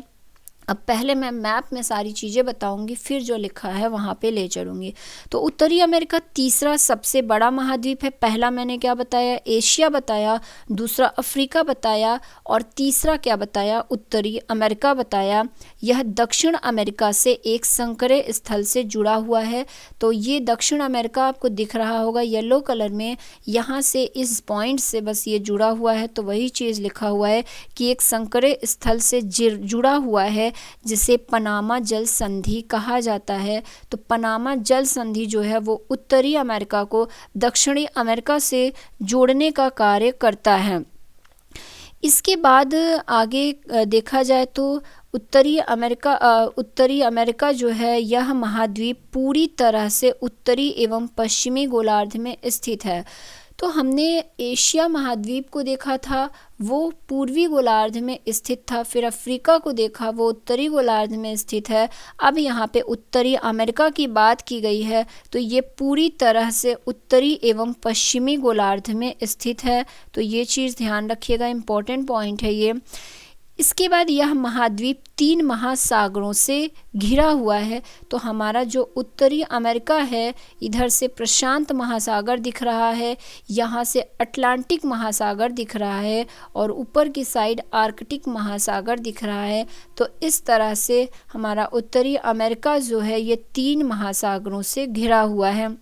Speaker 1: अब पहले मैं मैप में सारी चीज़ें बताऊंगी, फिर जो लिखा है वहाँ पे ले चलूँगी। तो उत्तरी अमेरिका तीसरा सबसे बड़ा महाद्वीप है। पहला मैंने क्या बताया, एशिया बताया, दूसरा अफ्रीका बताया और तीसरा क्या बताया, उत्तरी अमेरिका बताया। यह दक्षिण अमेरिका से एक संकरे स्थल से जुड़ा हुआ है। तो ये दक्षिण अमेरिका आपको दिख रहा होगा येलो कलर में, यहाँ से इस पॉइंट से बस ये जुड़ा हुआ है। तो वही चीज़ लिखा हुआ है कि एक संकरे स्थल से जुड़ा हुआ है जिसे पनामा जल संधि कहा जाता है। तो पनामा जल संधि जो है वो उत्तरी अमेरिका को दक्षिणी अमेरिका से जोड़ने का कार्य करता है। इसके बाद आगे देखा जाए तो उत्तरी अमेरिका जो है यह महाद्वीप पूरी तरह से उत्तरी एवं पश्चिमी गोलार्ध में स्थित है। तो हमने एशिया महाद्वीप को देखा था, वो पूर्वी गोलार्ध में स्थित था। फिर अफ्रीका को देखा, वो उत्तरी गोलार्ध में स्थित है। अब यहाँ पे उत्तरी अमेरिका की बात की गई है तो ये पूरी तरह से उत्तरी एवं पश्चिमी गोलार्ध में स्थित है। तो ये चीज़ ध्यान रखिएगा, इम्पोर्टेंट पॉइंट है ये। इसके बाद यह महाद्वीप 3 महासागरों से घिरा हुआ है। तो हमारा जो उत्तरी अमेरिका है, इधर से प्रशांत महासागर दिख रहा है, यहाँ से अटलांटिक महासागर दिख रहा है और ऊपर की साइड आर्कटिक महासागर दिख रहा है। तो इस तरह से हमारा उत्तरी अमेरिका जो है ये 3 महासागरों से घिरा हुआ है।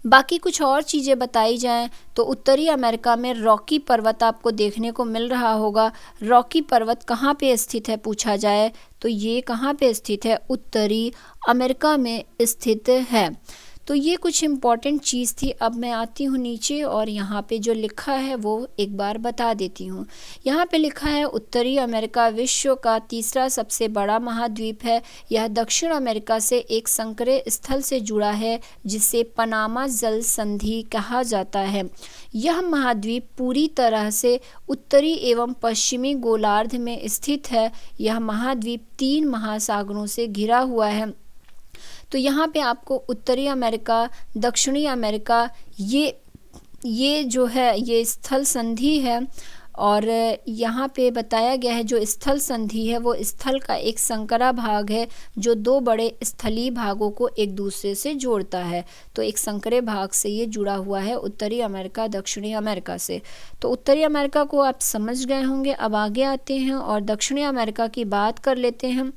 Speaker 1: बाकी कुछ और चीज़ें बताई जाएं तो उत्तरी अमेरिका में रॉकी पर्वत आपको देखने को मिल रहा होगा। रॉकी पर्वत कहाँ पे स्थित है पूछा जाए तो ये कहाँ पे स्थित है, उत्तरी अमेरिका में स्थित है। तो ये कुछ इम्पॉर्टेंट चीज़ थी। अब मैं आती हूँ नीचे और यहाँ पे जो लिखा है वो एक बार बता देती हूँ। यहाँ पे लिखा है उत्तरी अमेरिका विश्व का तीसरा सबसे बड़ा महाद्वीप है। यह दक्षिण अमेरिका से एक संकरे स्थल से जुड़ा है जिसे पनामा जल संधि कहा जाता है। यह महाद्वीप पूरी तरह से उत्तरी एवं पश्चिमी गोलार्ध में स्थित है। यह महाद्वीप 3 महासागरों से घिरा हुआ है। तो यहाँ पे आपको उत्तरी अमेरिका, दक्षिणी अमेरिका ये जो है ये स्थल संधि है और यहाँ पे बताया गया है जो स्थल संधि है वो स्थल का एक संकरा भाग है जो 2 बड़े स्थलीय भागों को एक दूसरे से जोड़ता है। तो एक संकरे भाग से ये जुड़ा हुआ है उत्तरी अमेरिका दक्षिणी अमेरिका से। तो उत्तरी अमेरिका को आप समझ गए होंगे। अब आगे आते हैं और दक्षिणी अमेरिका की बात कर लेते हैं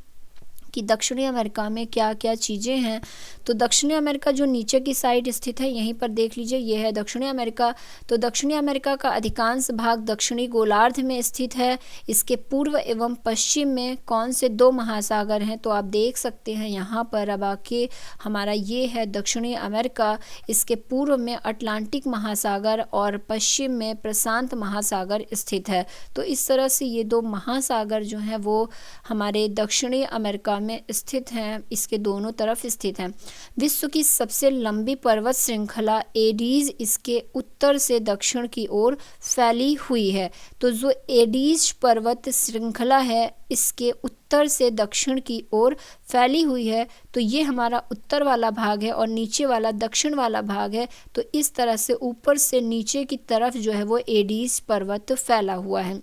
Speaker 1: कि दक्षिणी अमेरिका में क्या क्या चीज़ें हैं। तो दक्षिणी अमेरिका जो नीचे की साइड स्थित है यहीं पर देख लीजिए, ये है दक्षिणी अमेरिका। तो दक्षिणी अमेरिका का अधिकांश भाग दक्षिणी गोलार्ध में स्थित है। इसके पूर्व एवं पश्चिम में कौन से 2 महासागर हैं तो आप देख सकते हैं यहाँ पर। अब आके हमारा ये है दक्षिणी अमेरिका, इसके पूर्व में अटलांटिक महासागर और पश्चिम में प्रशांत महासागर स्थित है। तो इस तरह से ये 2 महासागर जो हैं वो हमारे दक्षिणी अमेरिका में स्थित हैं, इसके दोनों तरफ स्थित हैं। विश्व की सबसे लंबी पर्वत श्रृंखला एडीज इसके उत्तर से दक्षिण की ओर फैली हुई है। तो जो एडीज पर्वत श्रृंखला है इसके उत्तर से दक्षिण की ओर फैली हुई है। तो ये हमारा उत्तर वाला भाग है और नीचे वाला दक्षिण वाला भाग है। तो इस तरह से ऊपर से नीचे की तरफ जो है वो एडीज पर्वत फैला हुआ है।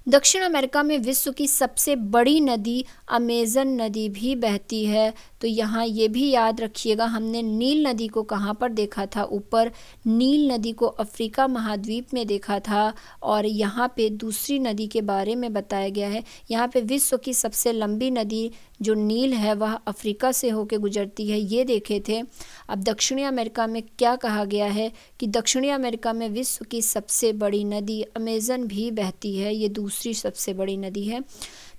Speaker 1: दक्षिण अमेरिका में विश्व की सबसे बड़ी नदी अमेज़न नदी भी बहती है। तो यहाँ ये भी याद रखिएगा, हमने नील नदी को कहाँ पर देखा था, ऊपर नील नदी को अफ्रीका महाद्वीप में देखा था। और यहाँ पे दूसरी नदी के बारे में बताया गया है। यहाँ पे विश्व की सबसे लंबी नदी जो नील है वह अफ्रीका से होकर गुजरती है, ये देखे थे। अब दक्षिणी अमेरिका में क्या कहा गया है कि दक्षिणी अमेरिका में विश्व की सबसे बड़ी नदी अमेज़न भी बहती है, ये दूसरी सबसे बड़ी नदी है।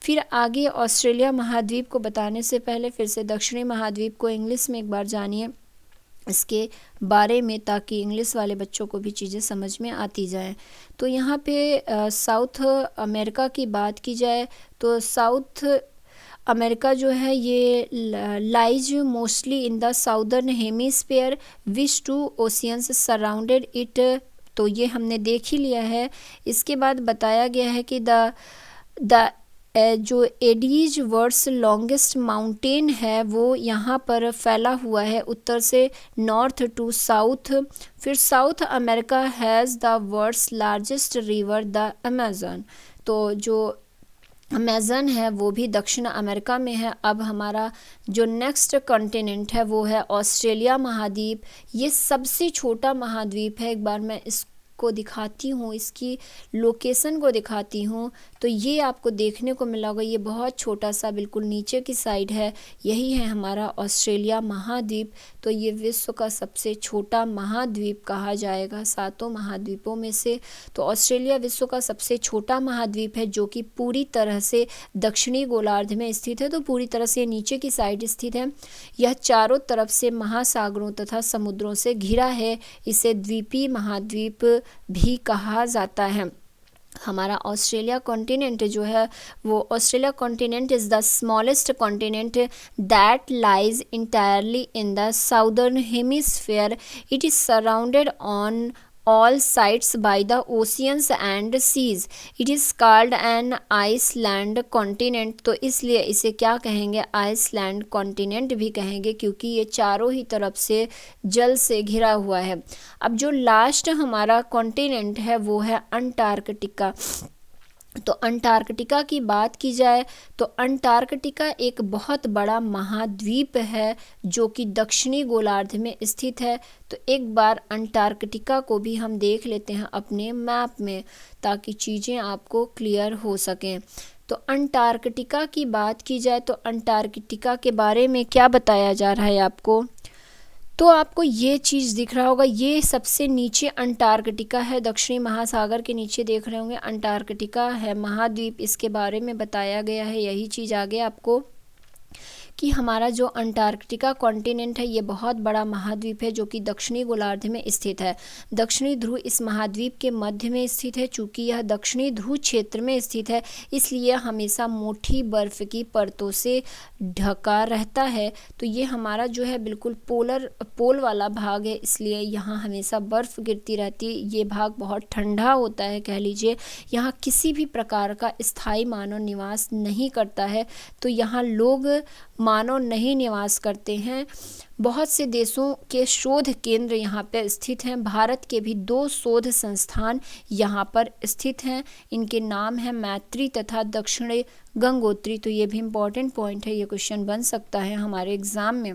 Speaker 1: फिर आगे ऑस्ट्रेलिया महाद्वीप को बताने से पहले फिर से दक्षिणी महाद्वीप को इंग्लिश में एक बार जानिए इसके बारे में, ताकि इंग्लिश वाले बच्चों को भी चीज़ें समझ में आती जाएं। तो यहाँ पे साउथ अमेरिका की बात की जाए तो साउथ अमेरिका जो है ये lies mostly in the southern hemisphere which two oceans surrounded it. तो ये हमने देख ही लिया है। इसके बाद बताया गया है कि द जो एडीज वर्ल्ड्स लॉन्गेस्ट माउंटेन है वो यहाँ पर फैला हुआ है उत्तर से नॉर्थ टू साउथ। फिर South America has the world's largest river the Amazon. तो जो अमेज़न है वो भी दक्षिण अमेरिका में है। अब हमारा जो नेक्स्ट कॉन्टिनेंट है वो है ऑस्ट्रेलिया महाद्वीप। ये सबसे छोटा महाद्वीप है। एक बार मैं इसको दिखाती हूँ, इसकी लोकेशन को दिखाती हूँ। तो ये आपको देखने को मिला होगा, ये बहुत छोटा सा बिल्कुल नीचे की साइड है, यही है हमारा ऑस्ट्रेलिया महाद्वीप। तो ये विश्व का सबसे छोटा महाद्वीप कहा जाएगा 7 महाद्वीपों में से। तो ऑस्ट्रेलिया विश्व का सबसे छोटा महाद्वीप है जो कि पूरी तरह से दक्षिणी गोलार्ध में स्थित है। तो पूरी तरह से नीचे की साइड स्थित है। यह चारों तरफ से महासागरों तथा समुद्रों से घिरा है। इसे द्वीपीय महाद्वीप भी कहा जाता है। हमारा ऑस्ट्रेलिया कॉन्टिनेंट जो है वो Australia continent is the smallest continent that lies entirely in the southern hemisphere. It is surrounded on all sides by the oceans and seas. It is called an island continent. तो इसलिए इसे क्या कहेंगे, आइसलैंड कॉन्टिनेंट भी कहेंगे, क्योंकि ये चारों ही तरफ से जल से घिरा हुआ है। अब जो लास्ट हमारा कॉन्टिनेंट है वो है अंटार्कटिका। तो अंटार्कटिका की बात की जाए तो अंटार्कटिका एक बहुत बड़ा महाद्वीप है जो कि दक्षिणी गोलार्ध में स्थित है। तो एक बार अंटार्कटिका को भी हम देख लेते हैं अपने मैप में, ताकि चीज़ें आपको क्लियर हो सकें। तो अंटार्कटिका की बात की जाए तो अंटार्कटिका के बारे में क्या बताया जा रहा है आपको, तो आपको ये चीज़ दिख रहा होगा, ये सबसे नीचे अंटार्कटिका है, दक्षिणी महासागर के नीचे देख रहे होंगे अंटार्कटिका है महाद्वीप। इसके बारे में बताया गया है, यही चीज़ आगे आपको कि हमारा जो अंटार्कटिका कॉन्टिनेंट है ये बहुत बड़ा महाद्वीप है जो कि दक्षिणी गोलार्ध में स्थित है। दक्षिणी ध्रुव इस महाद्वीप के मध्य में स्थित है। चूँकि यह दक्षिणी ध्रुव क्षेत्र में स्थित है इसलिए हमेशा मोटी बर्फ़ की परतों से ढका रहता है। तो ये हमारा जो है बिल्कुल पोल वाला भाग है, इसलिए यहाँ हमेशा बर्फ़ गिरती रहती है। ये भाग बहुत ठंडा होता है कह लीजिए। यहाँ किसी भी प्रकार का स्थायी मानव निवास नहीं करता है। तो यहाँ लोग मानव नहीं निवास करते हैं। बहुत से देशों के शोध केंद्र यहाँ पर स्थित हैं। भारत के भी 2 शोध संस्थान यहाँ पर स्थित हैं। इनके नाम है मैत्री तथा दक्षिणी गंगोत्री। तो ये भी इम्पॉर्टेंट पॉइंट है, ये क्वेश्चन बन सकता है हमारे एग्ज़ाम में।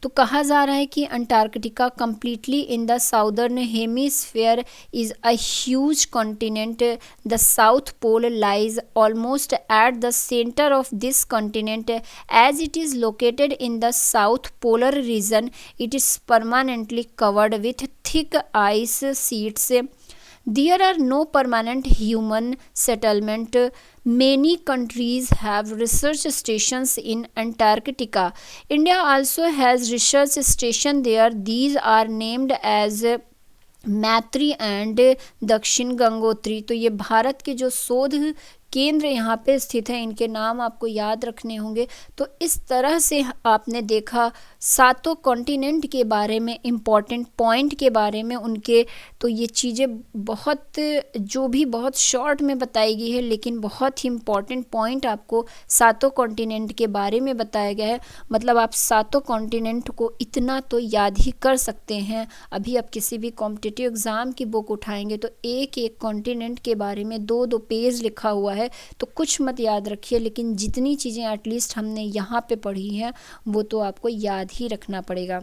Speaker 1: तो कहा जा रहा है कि Antarctica completely in the southern hemisphere is a huge continent. The south pole lies almost at the centre of this continent. As it is located in the south polar region it is permanently covered with thick ice sheets. There are no permanent human settlement. Many countries have research stations in Antarctica. India also has research station there. These are named as मैत्री एंड दक्षिण गंगोत्री। तो ये भारत के जो शोध केंद्र यहाँ पे स्थित है, इनके नाम आपको याद रखने होंगे। तो इस तरह से आपने देखा सातों कॉन्टिनेंट के बारे में, इम्पॉर्टेंट पॉइंट के बारे में उनके। तो ये चीज़ें बहुत जो भी बहुत शॉर्ट में बताई गई है, लेकिन बहुत ही इम्पॉर्टेंट पॉइंट आपको सातों कॉन्टिनेंट के बारे में बताया गया है। मतलब आप सातों कॉन्टिनेंट को इतना तो याद ही कर सकते हैं। अभी आप किसी भी कॉम्पिटिटिव एग्ज़ाम की बुक उठाएंगे तो एक एक कॉन्टिनेंट के बारे में 2-2 पेज लिखा हुआ है, तो कुछ मत याद रखिए, लेकिन जितनी चीज़ें एटलीस्ट हमने यहाँ पे पढ़ी हैं वो तो आपको याद ही रखना पड़ेगा।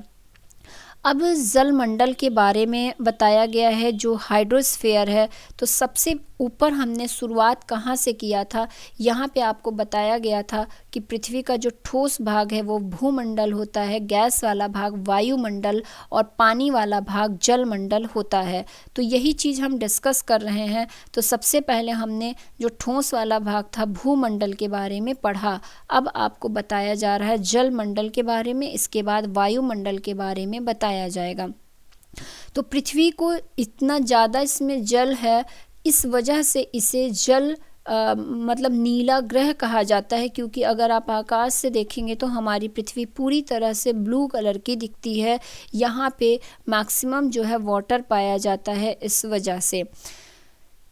Speaker 1: अब जलमंडल के बारे में बताया गया है, जो हाइड्रोस्फीयर है। तो सबसे ऊपर हमने शुरुआत कहाँ से किया था, यहाँ पे आपको बताया गया था कि पृथ्वी का जो ठोस भाग है वो भूमंडल होता है, गैस वाला भाग वायुमंडल और पानी वाला भाग जलमंडल होता है। तो यही चीज़ हम डिस्कस कर रहे हैं। तो सबसे पहले हमने जो ठोस वाला भाग था भूमंडल के बारे में पढ़ा। अब आपको बताया जा रहा है जलमंडल के बारे में, इसके बाद वायुमंडल के बारे में बताया जाएगा। तो पृथ्वी को इतना ज़्यादा इसमें जल है, इस वजह से इसे जल मतलब नीला ग्रह कहा जाता है, क्योंकि अगर आप आकाश से देखेंगे तो हमारी पृथ्वी पूरी तरह से ब्लू कलर की दिखती है। यहाँ पे मैक्सिमम जो है वाटर पाया जाता है इस वजह से।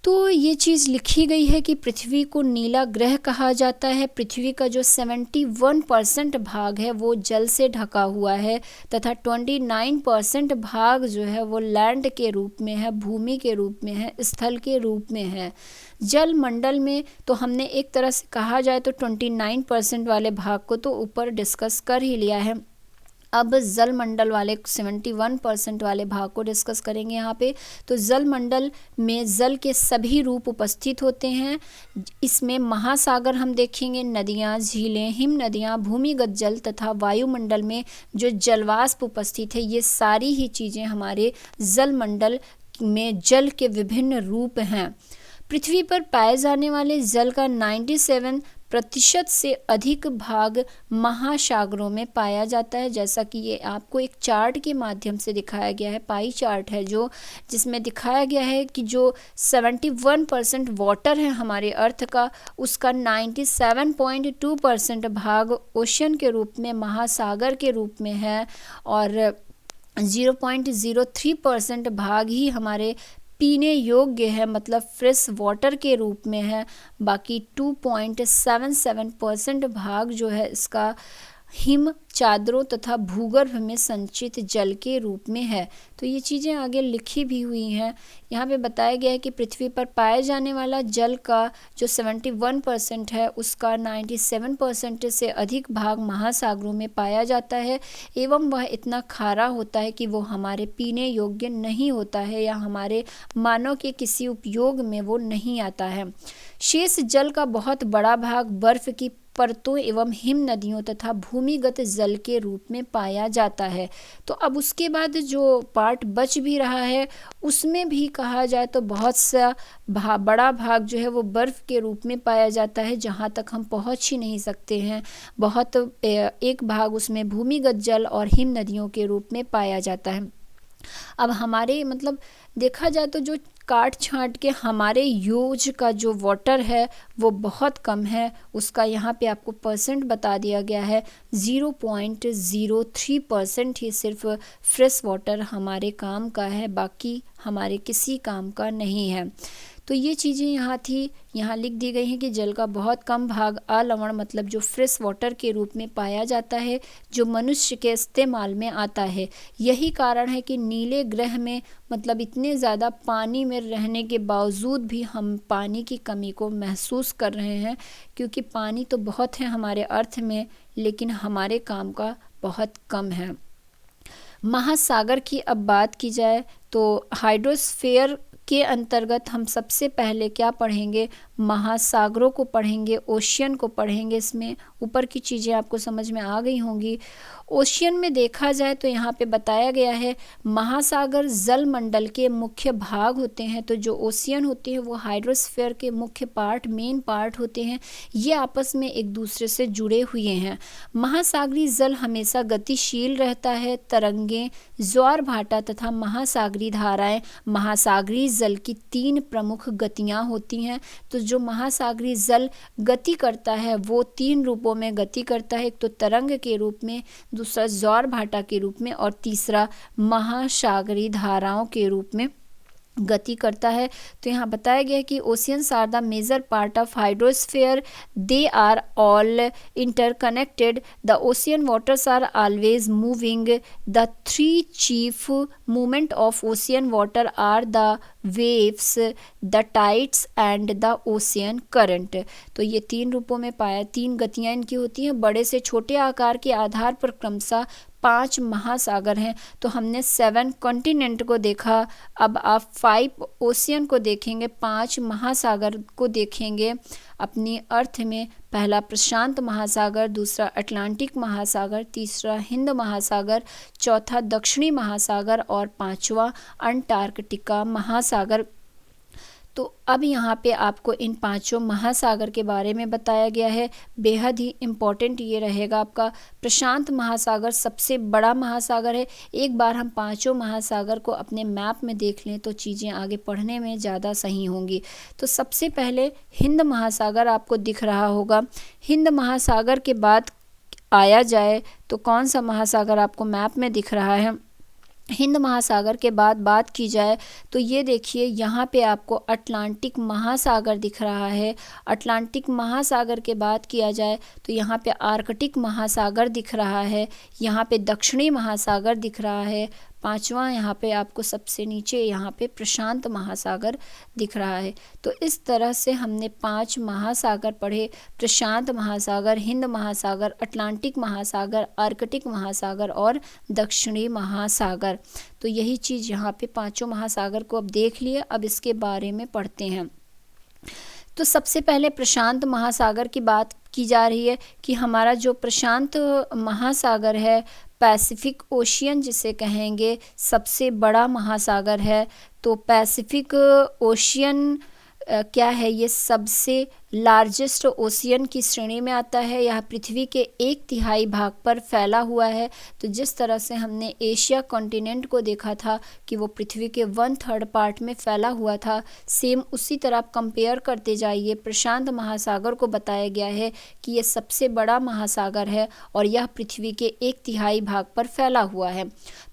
Speaker 1: तो ये चीज़ लिखी गई है कि पृथ्वी को नीला ग्रह कहा जाता है। पृथ्वी का जो 71% भाग है वो जल से ढका हुआ है, तथा 29% भाग जो है वो लैंड के रूप में है, भूमि के रूप में है, स्थल के रूप में है। जल मंडल में तो हमने एक तरह से कहा जाए तो 29% वाले भाग को तो ऊपर डिस्कस कर ही लिया है। अब जल मंडल वाले 71% वाले भाग को डिस्कस करेंगे यहाँ पे। तो जल मंडल में जल के सभी रूप उपस्थित होते हैं। इसमें महासागर हम देखेंगे, नदियाँ, झीलें, हिम नदियाँ, भूमिगत जल तथा वायुमंडल में जो जलवाष्प उपस्थित है, ये सारी ही चीज़ें हमारे जल मंडल में जल के विभिन्न रूप हैं। पृथ्वी पर पाए जाने वाले जल का 97% से अधिक भाग महासागरों में पाया जाता है। जैसा कि ये आपको एक चार्ट के माध्यम से दिखाया गया है, पाई चार्ट है जो, जिसमें दिखाया गया है कि जो 71% वाटर है हमारे अर्थ का, उसका 97.2% भाग ओशन के रूप में, महासागर के रूप में है, और 0.03% भाग ही हमारे पीने योग्य है, मतलब फ्रेश वाटर के रूप में है। बाकी 2.77% भाग जो है इसका हिम चादरों तथा भूगर्भ में संचित जल के रूप में है। तो ये चीज़ें आगे लिखी भी हुई हैं। यहाँ पे बताया गया है कि पृथ्वी पर पाए जाने वाला जल का जो 71% है, उसका 97% से अधिक भाग महासागरों में पाया जाता है, एवं वह इतना खारा होता है कि वो हमारे पीने योग्य नहीं होता है, या हमारे मानव के किसी उपयोग में वो नहीं आता है। शेष जल का बहुत बड़ा भाग बर्फ की परतों एवं हिम नदियों तथा भूमिगत जल के रूप में पाया जाता है। तो अब उसके बाद जो पार्ट बच भी रहा है, उसमें भी कहा जाए तो बहुत सा बड़ा भाग जो है वो बर्फ़ के रूप में पाया जाता है, जहाँ तक हम पहुँच ही नहीं सकते हैं। बहुत एक भाग उसमें भूमिगत जल और हिम नदियों के रूप में पाया जाता है। अब हमारे मतलब देखा जाए तो जो काट छांट के हमारे यूज का जो वाटर है वो बहुत कम है। उसका यहाँ पे आपको परसेंट बता दिया गया है, 0.03% ही सिर्फ फ्रेश वाटर हमारे काम का है, बाकी हमारे किसी काम का नहीं है। तो ये चीज़ें यहाँ थी, यहाँ लिख दी गई हैं कि जल का बहुत कम भाग अलवण मतलब जो फ्रेश वाटर के रूप में पाया जाता है, जो मनुष्य के इस्तेमाल में आता है। यही कारण है कि नीले ग्रह में मतलब इतने ज़्यादा पानी में रहने के बावजूद भी हम पानी की कमी को महसूस कर रहे हैं, क्योंकि पानी तो बहुत है हमारे अर्थ में, लेकिन हमारे काम का बहुत कम है। महासागर की अब बात की जाए तो हाइड्रोस्फीयर के अंतर्गत हम सबसे पहले क्या पढ़ेंगे, महासागरों को पढ़ेंगे, ओशियन को पढ़ेंगे। इसमें ऊपर की चीज़ें आपको समझ में आ गई होंगी। ओशियन में देखा जाए तो यहाँ पे बताया गया है महासागर जल मंडल के मुख्य भाग होते हैं। तो जो ओशियन होते हैं वो हाइड्रोस्फीयर के मुख्य पार्ट, मेन पार्ट होते हैं। ये आपस में एक दूसरे से जुड़े हुए हैं। महासागरी जल हमेशा गतिशील रहता है। तरंगें, ज्वार भाटा तथा महासागरी धाराएं महासागरी जल की 3 प्रमुख गतियां होती हैं। तो जो महासागरीय जल गति करता है वो 3 रूपों में गति करता है, एक तो तरंग के रूप में, दूसरा ज्वार-भाटा के रूप में और तीसरा महासागरीय धाराओं के रूप में गति करता है। तो यहाँ बताया गया है कि oceans are the major part of hydrosphere, they are all interconnected, the ocean waters are always moving, the 3 chief movement of ocean water are the waves, the tides and the ocean current. तो ये 3 रूपों में पाया, 3 गतियाँ इनकी होती हैं। बड़े से छोटे आकार के आधार पर क्रमशः 5 महासागर हैं। तो हमने 7 कॉन्टिनेंट को देखा, अब आप 5 ओशियन को देखेंगे, 5 महासागर को देखेंगे अपनी अर्थ में। पहला प्रशांत महासागर, दूसरा अटलांटिक महासागर, तीसरा हिंद महासागर, चौथा दक्षिणी महासागर और 5वां अंटार्कटिका महासागर। तो अब यहाँ पे आपको इन 5 महासागर के बारे में बताया गया है। बेहद ही इम्पॉर्टेंट ये रहेगा आपका। प्रशांत महासागर सबसे बड़ा महासागर है। एक बार हम 5 महासागर को अपने मैप में देख लें तो चीज़ें आगे पढ़ने में ज़्यादा सही होंगी। तो सबसे पहले हिंद महासागर आपको दिख रहा होगा। हिंद महासागर के बाद आया जाए तो कौन सा महासागर आपको मैप में दिख रहा है? हिंद महासागर के बाद बात की जाए तो ये देखिए यहाँ पे आपको अटलांटिक महासागर दिख रहा है। अटलांटिक महासागर के बाद किया जाए तो यहाँ पे आर्कटिक महासागर दिख रहा है, यहाँ पे दक्षिणी महासागर दिख रहा है, 5वां यहाँ पे आपको सबसे नीचे यहाँ पे प्रशांत महासागर दिख रहा है। तो इस तरह से हमने 5 महासागर पढ़े, प्रशांत महासागर, हिंद महासागर, अटलांटिक महासागर, आर्कटिक महासागर और दक्षिणी महासागर। तो यही चीज़ यहाँ पे 5 महासागर को अब देख लिए। अब इसके बारे में पढ़ते हैं। तो सबसे पहले प्रशांत महासागर की बात की जा रही है कि हमारा जो प्रशांत महासागर है, पैसिफिक ओशियन जिसे कहेंगे, सबसे बड़ा महासागर है। तो पैसिफिक ओशियन क्या है? ये सबसे लार्जेस्ट ओशियन की श्रेणी में आता है। यह पृथ्वी के 1/3 भाग पर फैला हुआ है। तो जिस तरह से हमने एशिया कॉन्टिनेंट को देखा था कि वो पृथ्वी के 1/3 पार्ट में फैला हुआ था, सेम उसी तरह आप कंपेयर करते जाइए। प्रशांत महासागर को बताया गया है कि ये सबसे बड़ा महासागर है और यह पृथ्वी के 1/3 भाग पर फैला हुआ है।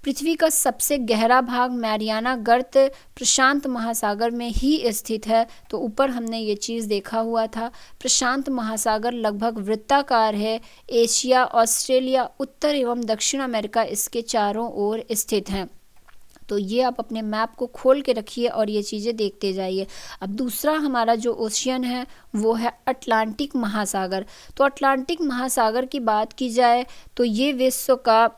Speaker 1: पृथ्वी का सबसे गहरा भाग मैरियाना गर्त प्रशांत महासागर में ही स्थित है। तो ऊपर हमने ये चीज़ देखा हुआ था। प्रशांत महासागर लगभग वृत्ताकार है। एशिया, ऑस्ट्रेलिया, उत्तर एवं दक्षिण अमेरिका इसके चारों ओर स्थित हैं। तो ये आप अपने मैप को खोल के रखिए और ये चीज़ें देखते जाइए। अब दूसरा हमारा जो ओशियन है वो है अटलांटिक महासागर। तो अटलांटिक महासागर की बात की जाए तो ये विश्व का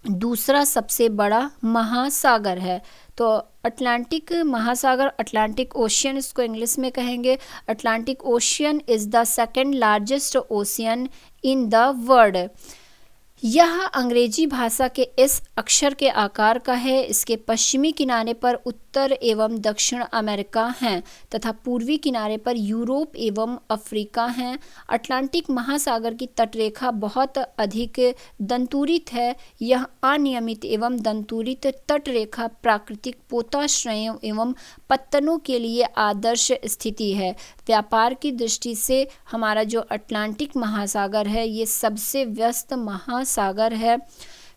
Speaker 1: दूसरा सबसे बड़ा महासागर है। तो अटलांटिक महासागर, अटलांटिक ओशियन इसको इंग्लिश में कहेंगे। Atlantic ocean is the second largest ocean in the world. यह अंग्रेजी भाषा के इस अक्षर के आकार का है। इसके पश्चिमी किनारे पर उत्तर एवं दक्षिण अमेरिका हैं तथा पूर्वी किनारे पर यूरोप एवं अफ्रीका हैं। अटलांटिक महासागर की तटरेखा बहुत अधिक दंतुरित है। यह अनियमित एवं दंतुरित तटरेखा प्राकृतिक पोताश्रयों एवं पत्तनों के लिए आदर्श स्थिति है। व्यापार की दृष्टि से हमारा जो अटलांटिक महासागर है ये सबसे व्यस्त महासागर है।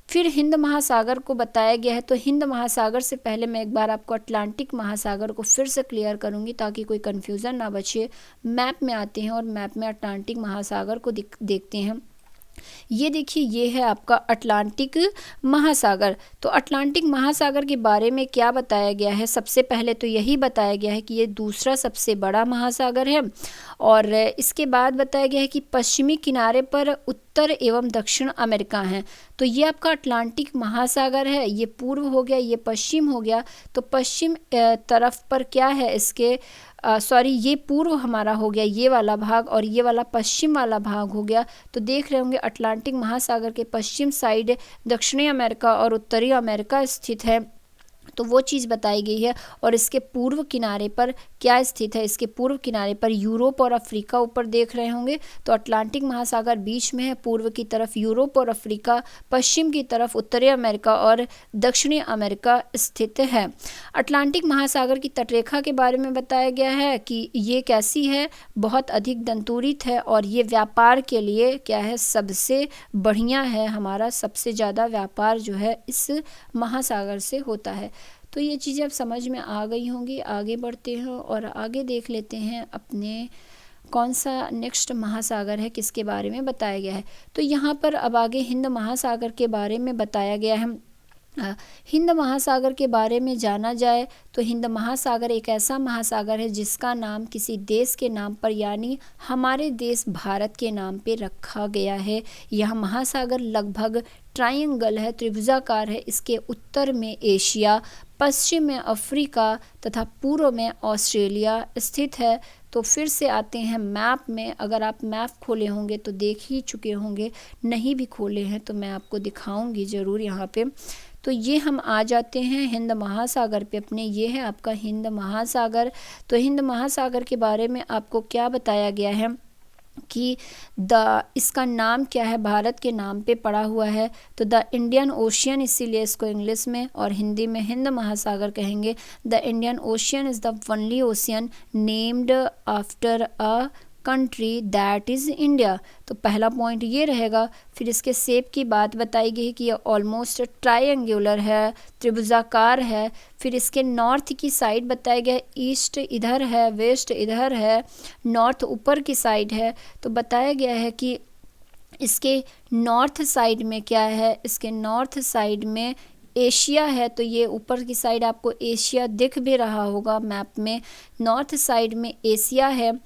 Speaker 1: फिर हिंद महासागर को बताया गया है। तो हिंद महासागर से पहले मैं एक बार आपको अटलांटिक महासागर को फिर से क्लियर करूंगी ताकि कोई कन्फ्यूज़न ना बचे। मैप में आते हैं और मैप में अटलांटिक महासागर को देखते हैं। ये देखिए, ये है आपका अटलांटिक महासागर। तो अटलांटिक महासागर के बारे में क्या बताया गया है? सबसे पहले तो यही बताया गया है कि ये दूसरा सबसे बड़ा महासागर है और इसके बाद बताया गया है कि पश्चिमी किनारे पर उत्तर एवं दक्षिण अमेरिका हैं। तो ये आपका अटलांटिक महासागर है। ये पूर्व हो गया, ये पश्चिम हो गया। तो पश्चिम तरफ पर क्या है इसके ये पूर्व हमारा हो गया ये वाला भाग और ये वाला पश्चिम वाला भाग हो गया। तो देख रहे होंगे अटलांटिक महासागर के पश्चिम साइड दक्षिणी अमेरिका और उत्तरी अमेरिका स्थित है। तो वो चीज़ बताई गई है। और इसके पूर्व किनारे पर क्या स्थित है, इसके पूर्व किनारे पर यूरोप और अफ्रीका ऊपर देख रहे होंगे, तो अटलांटिक महासागर बीच में है, पूर्व की तरफ यूरोप और अफ्रीका, पश्चिम की तरफ उत्तरी अमेरिका और दक्षिणी अमेरिका स्थित है। अटलांटिक महासागर की तटरेखा के बारे में बताया गया है कि ये कैसी है, बहुत अधिक दंतुरित है और ये व्यापार के लिए क्या है, सबसे बढ़िया है, हमारा सबसे ज़्यादा व्यापार जो है इस महासागर से होता है। तो ये चीज़ें अब समझ में आ गई होंगी। आगे बढ़ते हैं और आगे देख लेते हैं अपने कौन सा नेक्स्ट महासागर है, किसके बारे में बताया गया है। तो यहाँ पर अब आगे हिंद महासागर के बारे में बताया गया है। हिंद महासागर के बारे में जाना जाए तो हिंद महासागर एक ऐसा महासागर है जिसका नाम किसी देश के नाम पर यानी हमारे देश भारत के नाम पे रखा गया है। यह महासागर लगभग ट्रायंगल है, त्रिभुजाकार है। इसके उत्तर में एशिया, पश्चिम में अफ्रीका तथा पूर्व में ऑस्ट्रेलिया स्थित है। तो फिर से आते हैं मैप में। अगर आप मैप खोले होंगे तो देख ही चुके होंगे, नहीं भी खोले हैं तो मैं आपको दिखाऊंगी ज़रूर यहाँ पे। तो ये हम आ जाते हैं हिंद महासागर पे अपने, ये है आपका हिंद महासागर। तो हिंद महासागर के बारे में आपको क्या बताया गया है कि इसका नाम क्या है, भारत के नाम पे पड़ा हुआ है। तो द इंडियन ओशियन, इसीलिए इसको इंग्लिश में और हिंदी में हिंद महासागर कहेंगे। The Indian ocean is the only ocean named after a country that is India. तो पहला पॉइंट ये रहेगा। फिर इसके शेप की बात बताई गई कि ये ऑलमोस्ट ट्रायंगुलर है, त्रिभुजाकार है। फिर इसके नॉर्थ की साइड बताया गया, ईस्ट इधर है, वेस्ट इधर है, नॉर्थ ऊपर की साइड है। तो बताया गया है कि इसके नॉर्थ साइड में क्या है, इसके नॉर्थ साइड में एशिया है। तो ये ऊपर की साइड आपको एशिया दिख भी रहा होगा मैप में, नॉर्थ साइड में एशिया है।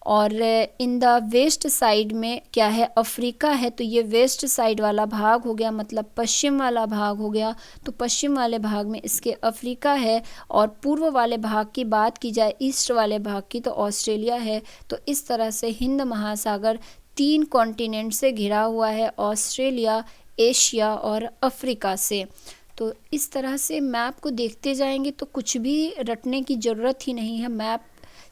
Speaker 1: और इन द वेस्ट साइड में क्या है, अफ्रीका है। तो ये वेस्ट साइड वाला भाग हो गया, मतलब पश्चिम वाला भाग हो गया। तो पश्चिम वाले भाग में इसके अफ्रीका है। और पूर्व वाले भाग की बात की जाए, ईस्ट वाले भाग की, तो ऑस्ट्रेलिया है। तो इस तरह से हिंद महासागर 3 कॉन्टिनेंट से घिरा हुआ है, ऑस्ट्रेलिया, एशिया और अफ्रीका से। तो इस तरह से मैप को देखते जाएंगे तो कुछ भी रटने की ज़रूरत ही नहीं है, मैप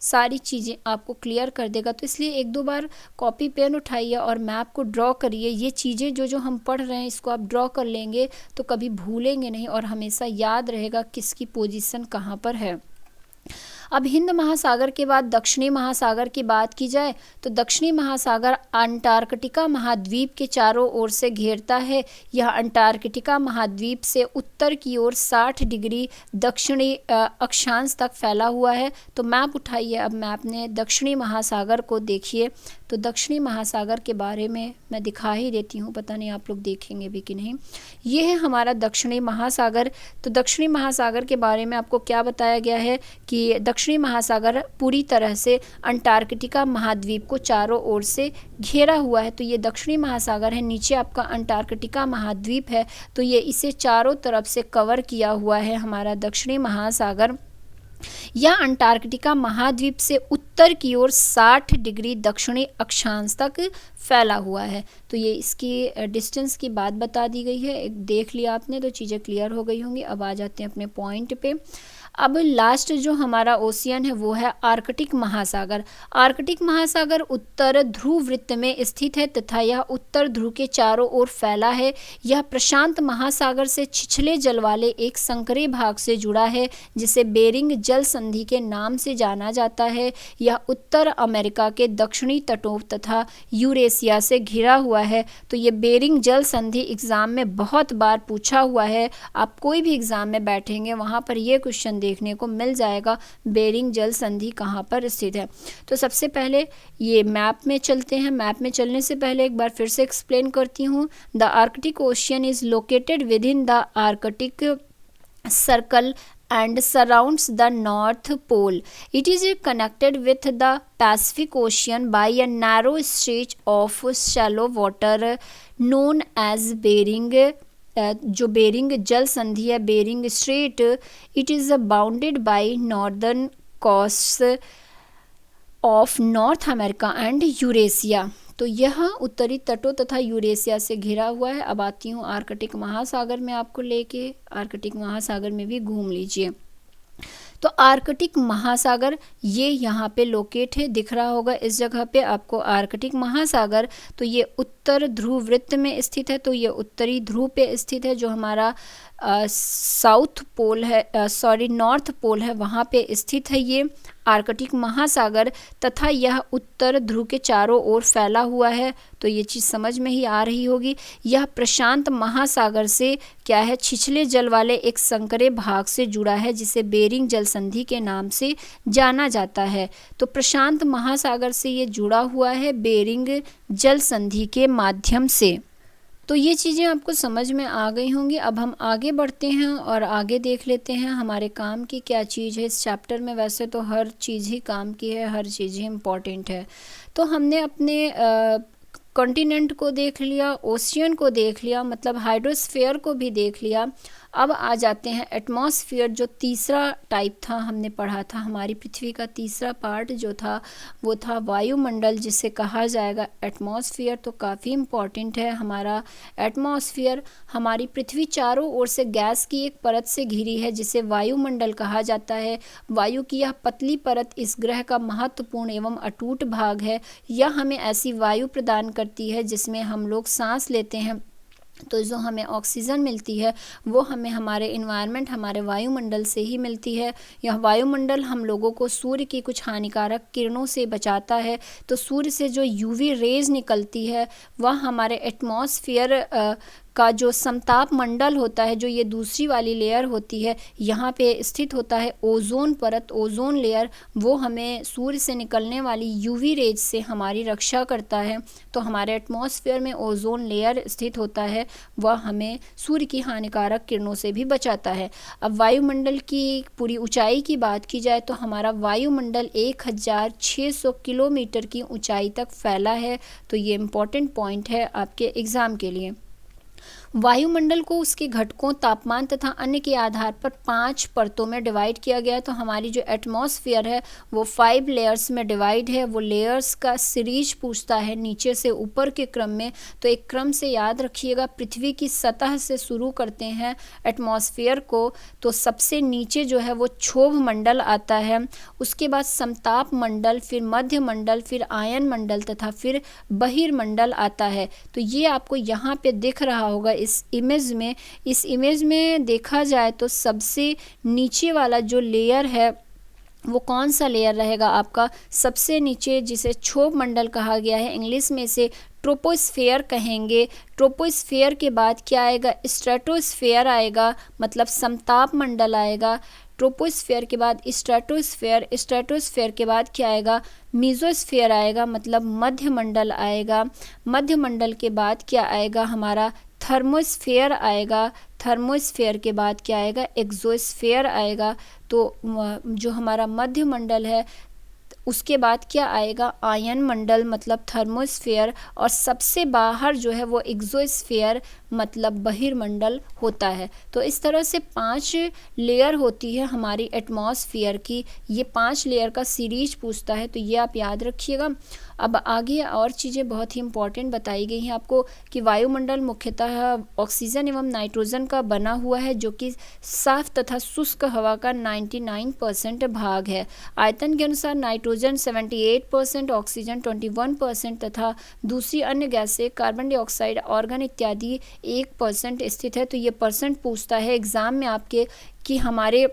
Speaker 1: सारी चीज़ें आपको क्लियर कर देगा। तो इसलिए 1-2 बार कॉपी पेन उठाइए और मैप को ड्रॉ करिए। ये चीज़ें जो हम पढ़ रहे हैं इसको आप ड्रॉ कर लेंगे तो कभी भूलेंगे नहीं और हमेशा याद रहेगा किसकी पोजीशन कहाँ पर है। अब हिंद महासागर के बाद दक्षिणी महासागर की बात की जाए तो दक्षिणी महासागर अंटार्कटिका महाद्वीप के चारों ओर से घेरता है। यह अंटार्कटिका महाद्वीप से उत्तर की ओर 60 डिग्री दक्षिणी अक्षांश तक फैला हुआ है। तो मैप उठाइए, अब मैप ने दक्षिणी महासागर को देखिए। तो दक्षिणी महासागर के बारे में मैं दिखा ही देती हूँ, पता नहीं आप लोग देखेंगे भी कि नहीं। ये है हमारा दक्षिणी महासागर। तो दक्षिणी महासागर के बारे में आपको क्या बताया गया है कि दक्षिणी महासागर पूरी तरह से अंटार्कटिका महाद्वीप को चारों ओर से घेरा हुआ है। तो ये दक्षिणी महासागर है, नीचे आपका अंटार्कटिका महाद्वीप है। तो ये इसे चारों तरफ से कवर किया हुआ है हमारा दक्षिणी महासागर। यह अंटार्कटिका महाद्वीप से उत्तर की ओर 60 डिग्री दक्षिणी अक्षांश तक फैला हुआ है। तो ये इसकी डिस्टेंस की बात बता दी गई है, एक देख लिया आपने तो चीज़ें क्लियर हो गई होंगी। अब आ जाते हैं अपने पॉइंट पे। अब लास्ट जो हमारा ओशियन है वो है आर्कटिक महासागर। आर्कटिक महासागर उत्तर ध्रुव वृत्त में स्थित है तथा यह उत्तर ध्रुव के चारों ओर फैला है। यह प्रशांत महासागर से छिछले जल वाले एक संकरे भाग से जुड़ा है जिसे बेरिंग जल संधि के नाम से जाना जाता है। यह उत्तर अमेरिका के दक्षिणी तटों तथा यूरेशिया से घिरा हुआ है। तो ये बेरिंग जल संधि एग्जाम में बहुत बार पूछा हुआ है। आप कोई भी एग्जाम में बैठेंगे वहाँ पर ये क्वेश्चन देखने को मिल जाएगा, बेरिंग जल संधि कहाँ पर स्थित है। तो सबसे पहले ये मैप में चलते हैं। मैप में चलने से पहले एक बार फिर से एक्सप्लेन करती हूँ। The Arctic ocean is located with in the Arctic circle and surrounds the North Pole. It is connected with the Pacific Ocean by a narrow stretch of shallow water known as Bering जो बेरिंग जल संधि है, Bering strait, it is bounded by northern coast of North America and Eurasia. तो यह उत्तरी तटों तथा यूरेशिया से घिरा हुआ है। अब आती हूँ आर्कटिक महासागर में आपको लेके, आर्कटिक महासागर में भी घूम लीजिए। तो आर्कटिक महासागर ये यहाँ पे लोकेट है, दिख रहा होगा इस जगह पे आपको आर्कटिक महासागर। तो ये उत्तर ध्रुव वृत्त में स्थित है, तो ये उत्तरी ध्रुव पे स्थित है। जो हमारा साउथ पोल है, नॉर्थ पोल है, वहाँ पे स्थित है ये आर्कटिक महासागर, तथा यह उत्तर ध्रुव के चारों ओर फैला हुआ है। तो ये चीज़ समझ में ही आ रही होगी। यह प्रशांत महासागर से क्या है, छिछले जल वाले एक संकरे भाग से जुड़ा है, जिसे बेरिंग जल संधि के नाम से जाना जाता है। तो प्रशांत महासागर से ये जुड़ा हुआ है बेरिंग जल संधि के माध्यम से। तो ये चीज़ें आपको समझ में आ गई होंगी। अब हम आगे बढ़ते हैं और आगे देख लेते हैं हमारे काम की क्या चीज़ है इस चैप्टर में। वैसे तो हर चीज़ ही काम की है, हर चीज़ ही इम्पॉर्टेंट है। तो हमने अपने कॉन्टिनेंट को देख लिया, ओशियन को देख लिया, मतलब हाइड्रोस्फीयर को भी देख लिया। अब आ जाते हैं एटमॉस्फेयर, जो तीसरा टाइप था हमने पढ़ा था। हमारी पृथ्वी का तीसरा पार्ट जो था वो था वायुमंडल, जिसे कहा जाएगा एटमॉस्फेयर। तो काफ़ी इम्पॉर्टेंट है हमारा एटमॉस्फेयर। हमारी पृथ्वी चारों ओर से गैस की एक परत से घिरी है, जिसे वायुमंडल कहा जाता है। वायु की यह पतली परत इस ग्रह का महत्वपूर्ण एवं अटूट भाग है। यह हमें ऐसी वायु प्रदान करती है जिसमें हम लोग सांस लेते हैं। तो जो हमें ऑक्सीजन मिलती है वो हमें हमारे इन्वायरमेंट, हमारे वायुमंडल से ही मिलती है। यह वायुमंडल हम लोगों को सूर्य की कुछ हानिकारक किरणों से बचाता है। तो सूर्य से जो यूवी रेज निकलती है वह हमारे एटमॉस्फेयर का जो समताप मंडल होता है, जो ये दूसरी वाली लेयर होती है, यहाँ पे स्थित होता है ओजोन परत, ओजोन लेयर। वो हमें सूर्य से निकलने वाली यूवी रेज से हमारी रक्षा करता है। तो हमारे एटमॉस्फेयर में ओजोन लेयर स्थित होता है, वह हमें सूर्य की हानिकारक किरणों से भी बचाता है। अब वायुमंडल की पूरी ऊंचाई की बात की जाए तो हमारा वायुमंडल 1600 किलोमीटर की ऊंचाई तक फैला है। तो ये इम्पॉर्टेंट पॉइंट है आपके एग्ज़ाम के लिए। वायुमंडल को उसके घटकों, तापमान तथा अन्य के आधार पर 5 परतों में डिवाइड किया गया है। तो हमारी जो एटमॉस्फेयर है वो 5 लेयर्स में डिवाइड है। वो लेयर्स का सीरीज पूछता है नीचे से ऊपर के क्रम में। तो एक क्रम से याद रखिएगा, पृथ्वी की सतह से शुरू करते हैं एटमॉस्फेयर को। तो सबसे नीचे जो है वो क्षोभ मंडल आता है, उसके बाद समताप मंडल, फिर मध्य मंडल, फिर आयन मंडल तथा फिर बहिर्मंडल आता है। तो ये आपको यहाँ पे दिख रहा होगा इस इमेज में देखा जाए तो सबसे नीचे वाला जो लेयर है वो कौन सा लेयर रहेगा आपका, सबसे नीचे, जिसे क्षोभ मंडल कहा गया है, इंग्लिश में इसे ट्रोपोस्फेयर कहेंगे। ट्रोपोस्फेयर के बाद क्या आएगा, स्ट्रेटोस्फेयर आएगा, मतलब समताप मंडल आएगा। ट्रोपोस्फेयर के बाद स्ट्रेटोस्फेयर, स्ट्रेटोस्फेयर के बाद क्या आएगा, मीजोस्फेयर आएगा, मतलब मध्य मंडल आएगा। मध्य मंडल के बाद क्या आएगा, हमारा थर्मोस्फेयर आएगा। थर्मोस्फेयर के बाद क्या आएगा, एक्सोस्फेयर आएगा। तो जो हमारा मध्य मंडल है उसके बाद क्या आएगा, आयन मंडल, मतलब थर्मोस्फेयर। और सबसे बाहर जो है वो एक्सोस्फेयर, मतलब बहिर्मंडल होता है। तो इस तरह से 5 लेयर होती है हमारी एटमॉस्फेयर की। ये 5 लेयर का सीरीज पूछता है, तो ये आप याद रखिएगा। अब आगे और चीज़ें बहुत ही इंपॉर्टेंट बताई गई हैं आपको कि वायुमंडल मुख्यतः ऑक्सीजन एवं नाइट्रोजन का बना हुआ है, जो कि साफ तथा शुष्क हवा का 99% भाग है। आयतन के अनुसार नाइट्रोजन 78%, ऑक्सीजन 21% तथा दूसरी अन्य गैसें कार्बन डाइऑक्साइड, ऑर्गन इत्यादि 1% स्थित है। तो ये परसेंट पूछता है एग्ज़ाम में आपके कि हमारे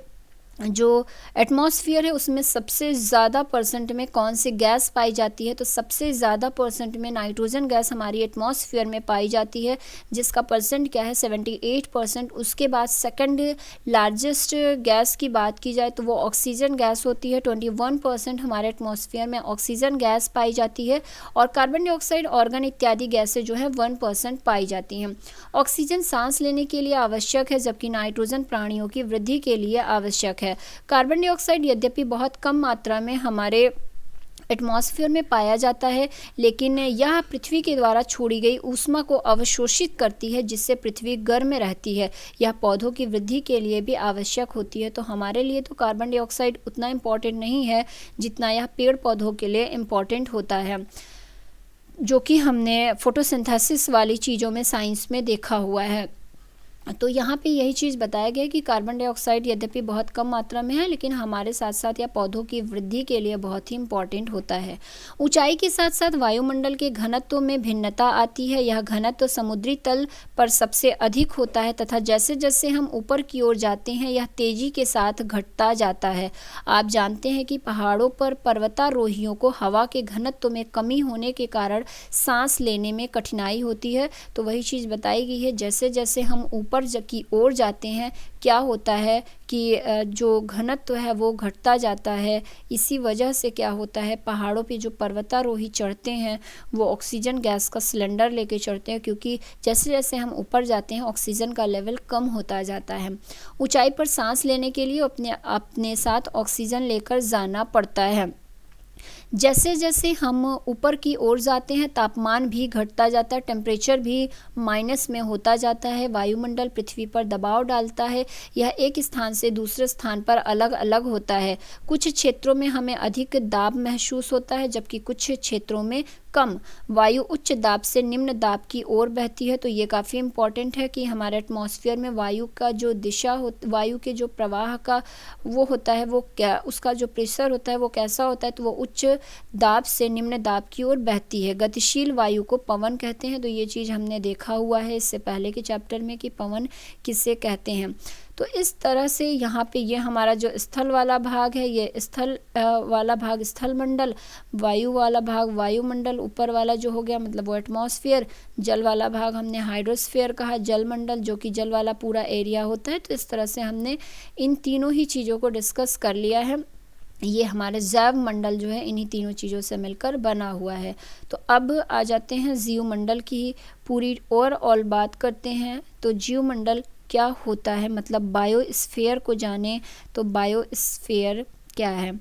Speaker 1: जो एटमॉस्फेयर है उसमें सबसे ज़्यादा परसेंट में कौन सी गैस पाई जाती है। तो सबसे ज़्यादा परसेंट में नाइट्रोजन गैस हमारी एटमॉस्फेयर में पाई जाती है, जिसका परसेंट क्या है, 78%। उसके बाद सेकंड लार्जेस्ट गैस की बात की जाए तो वो ऑक्सीजन गैस होती है, 21% हमारे एटमॉस्फेयर में ऑक्सीजन गैस पाई जाती है। और कार्बन डाइऑक्साइड, ऑर्गन इत्यादि गैसें जो है 1% पाई जाती हैं। ऑक्सीजन सांस लेने के लिए आवश्यक है, जबकि नाइट्रोजन प्राणियों की वृद्धि के लिए आवश्यक है। कार्बन डाइऑक्साइड यद्यपि बहुत कम मात्रा में हमारे एटमॉस्फेयर में पाया जाता है, लेकिन यह पृथ्वी के द्वारा छोड़ी गई ऊष्मा को अवशोषित करती है, जिससे पृथ्वी गर्म रहती है। यह पौधों की वृद्धि के लिए भी आवश्यक होती है। तो हमारे लिए तो कार्बन डाइऑक्साइड उतना इम्पॉर्टेंट नहीं है जितना यह पेड़ पौधों के लिए इम्पॉर्टेंट होता है। जो कि हमने फोटोसिंथेसिस वाली चीज़ों में साइंस में देखा हुआ है। तो यहाँ पे यही चीज़ बताया गया कि कार्बन डाइऑक्साइड यद्यपि बहुत कम मात्रा में है, लेकिन हमारे साथ साथ या पौधों की वृद्धि के लिए बहुत ही इम्पॉर्टेंट होता है। ऊंचाई के साथ साथ वायुमंडल के घनत्व में भिन्नता आती है। यह घनत्व समुद्री तल पर सबसे अधिक होता है तथा जैसे जैसे हम ऊपर की ओर जाते हैं यह तेज़ी के साथ घटता जाता है। आप जानते हैं कि पहाड़ों पर पर्वतारोहियों को हवा के घनत्व में कमी होने के कारण सांस लेने में कठिनाई होती है। तो वही चीज़ बताई गई है, जैसे जैसे हम ऊपर की ओर जाते हैं क्या होता है कि जो घनत्व है वो घटता जाता है। इसी वजह से क्या होता है, पहाड़ों पे जो पर्वतारोही चढ़ते हैं वो ऑक्सीजन गैस का सिलेंडर लेके चढ़ते हैं, क्योंकि जैसे जैसे हम ऊपर जाते हैं ऑक्सीजन का लेवल कम होता जाता है। ऊंचाई पर सांस लेने के लिए अपने साथ ऑक्सीजन लेकर जाना पड़ता है। जैसे जैसे हम ऊपर की ओर जाते हैं तापमान भी घटता जाता है, टेम्परेचर भी माइनस में होता जाता है। वायुमंडल पृथ्वी पर दबाव डालता है, यह एक स्थान से दूसरे स्थान पर अलग अलग होता है। कुछ क्षेत्रों में हमें अधिक दाब महसूस होता है जबकि कुछ क्षेत्रों में कम। वायु उच्च दाब से निम्न दाब की ओर बहती है। तो ये काफ़ी इम्पॉर्टेंट है कि हमारे एटमॉस्फेयर में वायु का जो दिशा हो, वायु के जो प्रवाह का वो होता है, वो क्या उसका जो प्रेशर होता है वो कैसा होता है, तो वो उच्च दाब से निम्न दाब की ओर बहती है। गतिशील वायु को पवन कहते हैं। तो ये चीज़ हमने देखा हुआ है इससे पहले के चैप्टर में कि पवन किसे कहते हैं। तो इस तरह से यहाँ पे ये हमारा जो स्थल वाला भाग है ये स्थल वाला भाग स्थल मंडल, वायु वाला भाग वायुमंडल, ऊपर वाला जो हो गया मतलब वो एटमॉस्फेयर, जल वाला भाग हमने हाइड्रोस्फीयर कहा, जल मंडल जो कि जल वाला पूरा एरिया होता है। तो इस तरह से हमने इन तीनों ही चीज़ों को डिस्कस कर लिया है। ये हमारे जैव मंडल जो है इन्हीं तीनों चीज़ों से मिलकर बना हुआ है। तो अब आ जाते हैं जीव मंडल की पूरी ओवरऑल बात करते हैं। तो जीव मंडल क्या होता है, मतलब बायोस्फीयर को जाने तो बायोस्फीयर क्या है।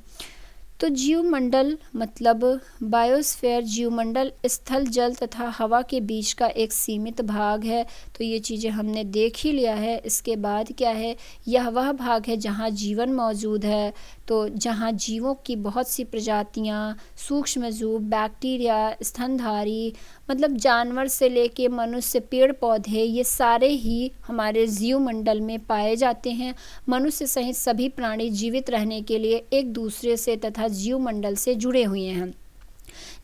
Speaker 1: तो जीवमंडल मतलब बायोस्फीयर जीवमंडल स्थल, जल तथा हवा के बीच का एक सीमित भाग है। तो ये चीज़ें हमने देख ही लिया है। इसके बाद क्या है, यह वह भाग है जहाँ जीवन मौजूद है। तो जहाँ जीवों की बहुत सी प्रजातियाँ, सूक्ष्मजीव, बैक्टीरिया, स्तनधारी मतलब जानवर से लेके मनुष्य, पेड़ पौधे, ये सारे ही हमारे जीवमंडल में पाए जाते हैं। मनुष्य सहित सभी प्राणी जीवित रहने के लिए एक दूसरे से तथा जीवमंडल से जुड़े हुए हैं।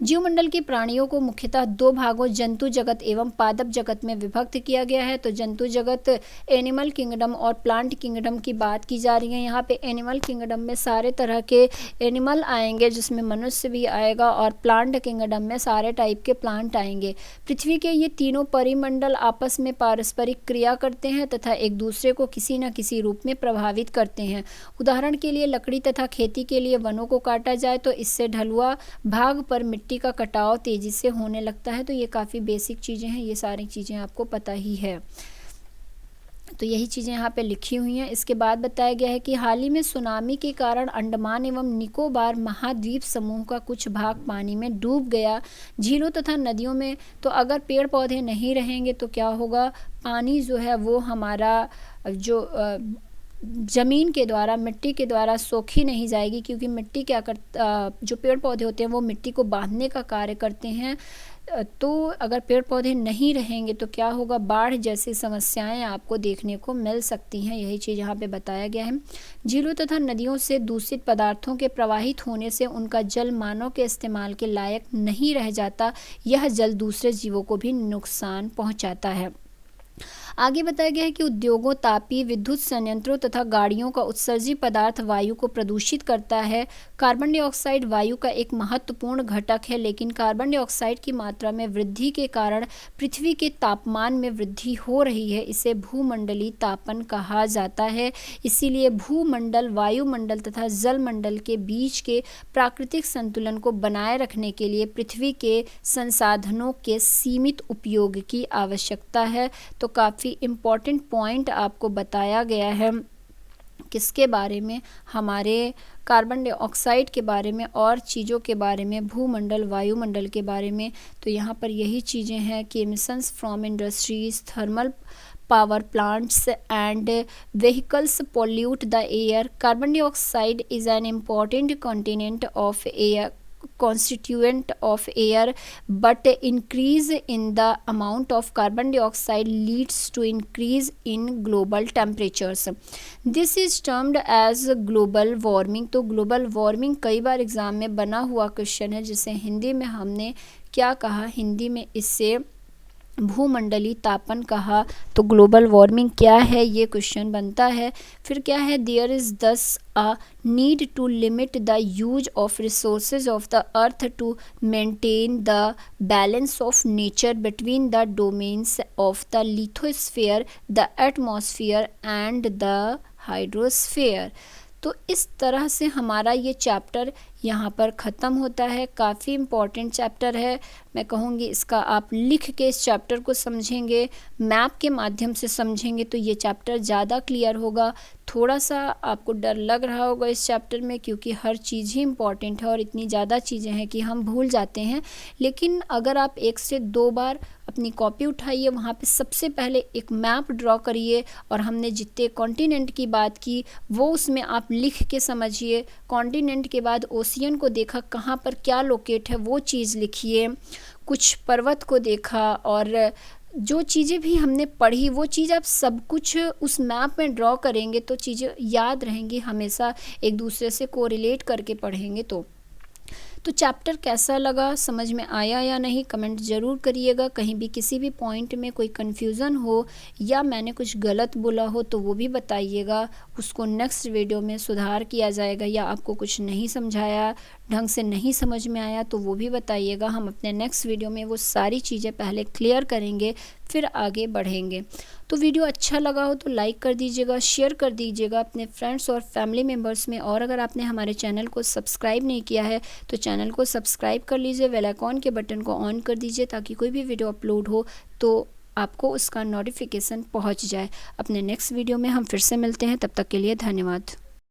Speaker 1: जीवमंडल के प्राणियों को मुख्यतः दो भागों जंतु जगत एवं पादप जगत में विभक्त किया गया है। तो जंतु जगत एनिमल किंगडम और प्लांट किंगडम की बात की जा रही है। यहाँ पे एनिमल किंगडम में सारे तरह के एनिमल आएंगे जिसमें मनुष्य भी आएगा, और प्लांट किंगडम में सारे टाइप के प्लांट आएंगे। पृथ्वी के ये तीनों परिमंडल आपस में पारस्परिक क्रिया करते हैं तथा एक दूसरे को किसी न किसी रूप में प्रभावित करते हैं। उदाहरण के लिए लकड़ी तथा खेती के लिए वनों को काटा जाए तो इससे ढलुआ भाग पर मिट्टी का कटाव तेजी से होने लगता है। तो ये काफ़ी बेसिक चीज़ें हैं, ये सारी चीज़ें आपको पता ही है। तो यही चीज़ें यहाँ पे लिखी हुई हैं। इसके बाद बताया गया है कि हाल ही में सुनामी के कारण अंडमान एवं निकोबार महाद्वीप समूह का कुछ भाग पानी में डूब गया। झीलों तथा नदियों में तो अगर पेड़ पौधे नहीं रहेंगे तो क्या होगा, पानी जो है वो हमारा जो ज़मीन के द्वारा, मिट्टी के द्वारा सोखी नहीं जाएगी, क्योंकि मिट्टी क्या जो पेड़ पौधे होते हैं वो मिट्टी को बांधने का कार्य करते हैं। तो अगर पेड़ पौधे नहीं रहेंगे तो क्या होगा, बाढ़ जैसी समस्याएं आपको देखने को मिल सकती हैं। यही चीज़ यहाँ पे बताया गया है। झीलों तथा नदियों से दूषित पदार्थों के प्रवाहित होने से उनका जल मानव के इस्तेमाल के लायक नहीं रह जाता। यह जल दूसरे जीवों को भी नुकसान पहुँचाता है। आगे बताया गया है कि उद्योगों, तापीय विद्युत संयंत्रों तथा गाड़ियों का उत्सर्जी पदार्थ वायु को प्रदूषित करता है। कार्बन डाइऑक्साइड वायु का एक महत्वपूर्ण घटक है, लेकिन कार्बन डाइऑक्साइड की मात्रा में वृद्धि के कारण पृथ्वी के तापमान में वृद्धि हो रही है। इसे भूमंडलीय तापन कहा जाता है। इसीलिए भूमंडल, वायुमंडल तथा जलमंडल के बीच के प्राकृतिक संतुलन को बनाए रखने के लिए पृथ्वी के संसाधनों के सीमित उपयोग की आवश्यकता है। तो काफ़ी इम्पॉर्टेंट पॉइंट आपको बताया गया है किसके बारे में, हमारे कार्बन डाइऑक्साइड के बारे में और चीज़ों के बारे में, भूमंडल, वायुमंडल के बारे में। तो यहाँ पर यही चीज़ें हैं कि emissions from industries, thermal power plants and vehicles pollute the air. Carbon dioxide is an important constituent of air constituent of air, but increase in the amount of carbon dioxide leads to increase in global temperatures. This is termed as global warming. तो ग्लोबल वार्मिंग कई बार एग्जाम में बना हुआ क्वेश्चन है, जिसे हिंदी में हमने क्या कहा, हिंदी में इससे भूमंडलीय तापन कहा। तो ग्लोबल वार्मिंग क्या है, ये क्वेश्चन बनता है। फिर क्या है, there is thus a need to limit the use of resources of the earth to maintain the balance of nature between the domains of the lithosphere, the atmosphere and the hydrosphere. तो इस तरह से हमारा ये चैप्टर यहाँ पर ख़त्म होता है। काफ़ी इम्पॉर्टेंट चैप्टर है। मैं कहूँगी इसका आप लिख के इस चैप्टर को समझेंगे, मैप के माध्यम से समझेंगे तो ये चैप्टर ज़्यादा क्लियर होगा। थोड़ा सा आपको डर लग रहा होगा इस चैप्टर में, क्योंकि हर चीज़ ही इम्पॉर्टेंट है और इतनी ज़्यादा चीज़ें हैं कि हम भूल जाते हैं। लेकिन अगर आप 1 से 2 बार अपनी कॉपी उठाइए, वहाँ पे सबसे पहले एक मैप ड्रॉ करिए और हमने जितने कॉन्टिनेंट की बात की वो उसमें आप लिख के समझिए। कॉन्टिनेंट के बाद ओशियन को देखा, कहाँ पर क्या लोकेट है वो चीज़ लिखिए। कुछ पर्वत को देखा और जो चीज़ें भी हमने पढ़ी वो चीज़ आप सब कुछ उस मैप में ड्रॉ करेंगे तो चीज़ें याद रहेंगी, हमेशा एक दूसरे से कोरिलेट करके पढ़ेंगे। तो चैप्टर कैसा लगा, समझ में आया या नहीं, कमेंट ज़रूर करिएगा। कहीं भी किसी भी पॉइंट में कोई कन्फ्यूज़न हो या मैंने कुछ गलत बोला हो तो वो भी बताइएगा, उसको नेक्स्ट वीडियो में सुधार किया जाएगा। या आपको कुछ नहीं समझाया, ढंग से नहीं समझ में आया तो वो भी बताइएगा। हम अपने नेक्स्ट वीडियो में वो सारी चीज़ें पहले क्लियर करेंगे, फिर आगे बढ़ेंगे। तो वीडियो अच्छा लगा हो तो लाइक कर दीजिएगा, शेयर कर दीजिएगा अपने फ्रेंड्स और फैमिली मेम्बर्स में। और अगर आपने हमारे चैनल को सब्सक्राइब नहीं किया है तो चैनल को सब्सक्राइब कर लीजिए, बेल आइकॉन के बटन को ऑन कर दीजिए ताकि कोई भी वीडियो अपलोड हो तो आपको उसका नोटिफिकेशन पहुंच जाए। अपने नेक्स्ट वीडियो में हम फिर से मिलते हैं, तब तक के लिए धन्यवाद।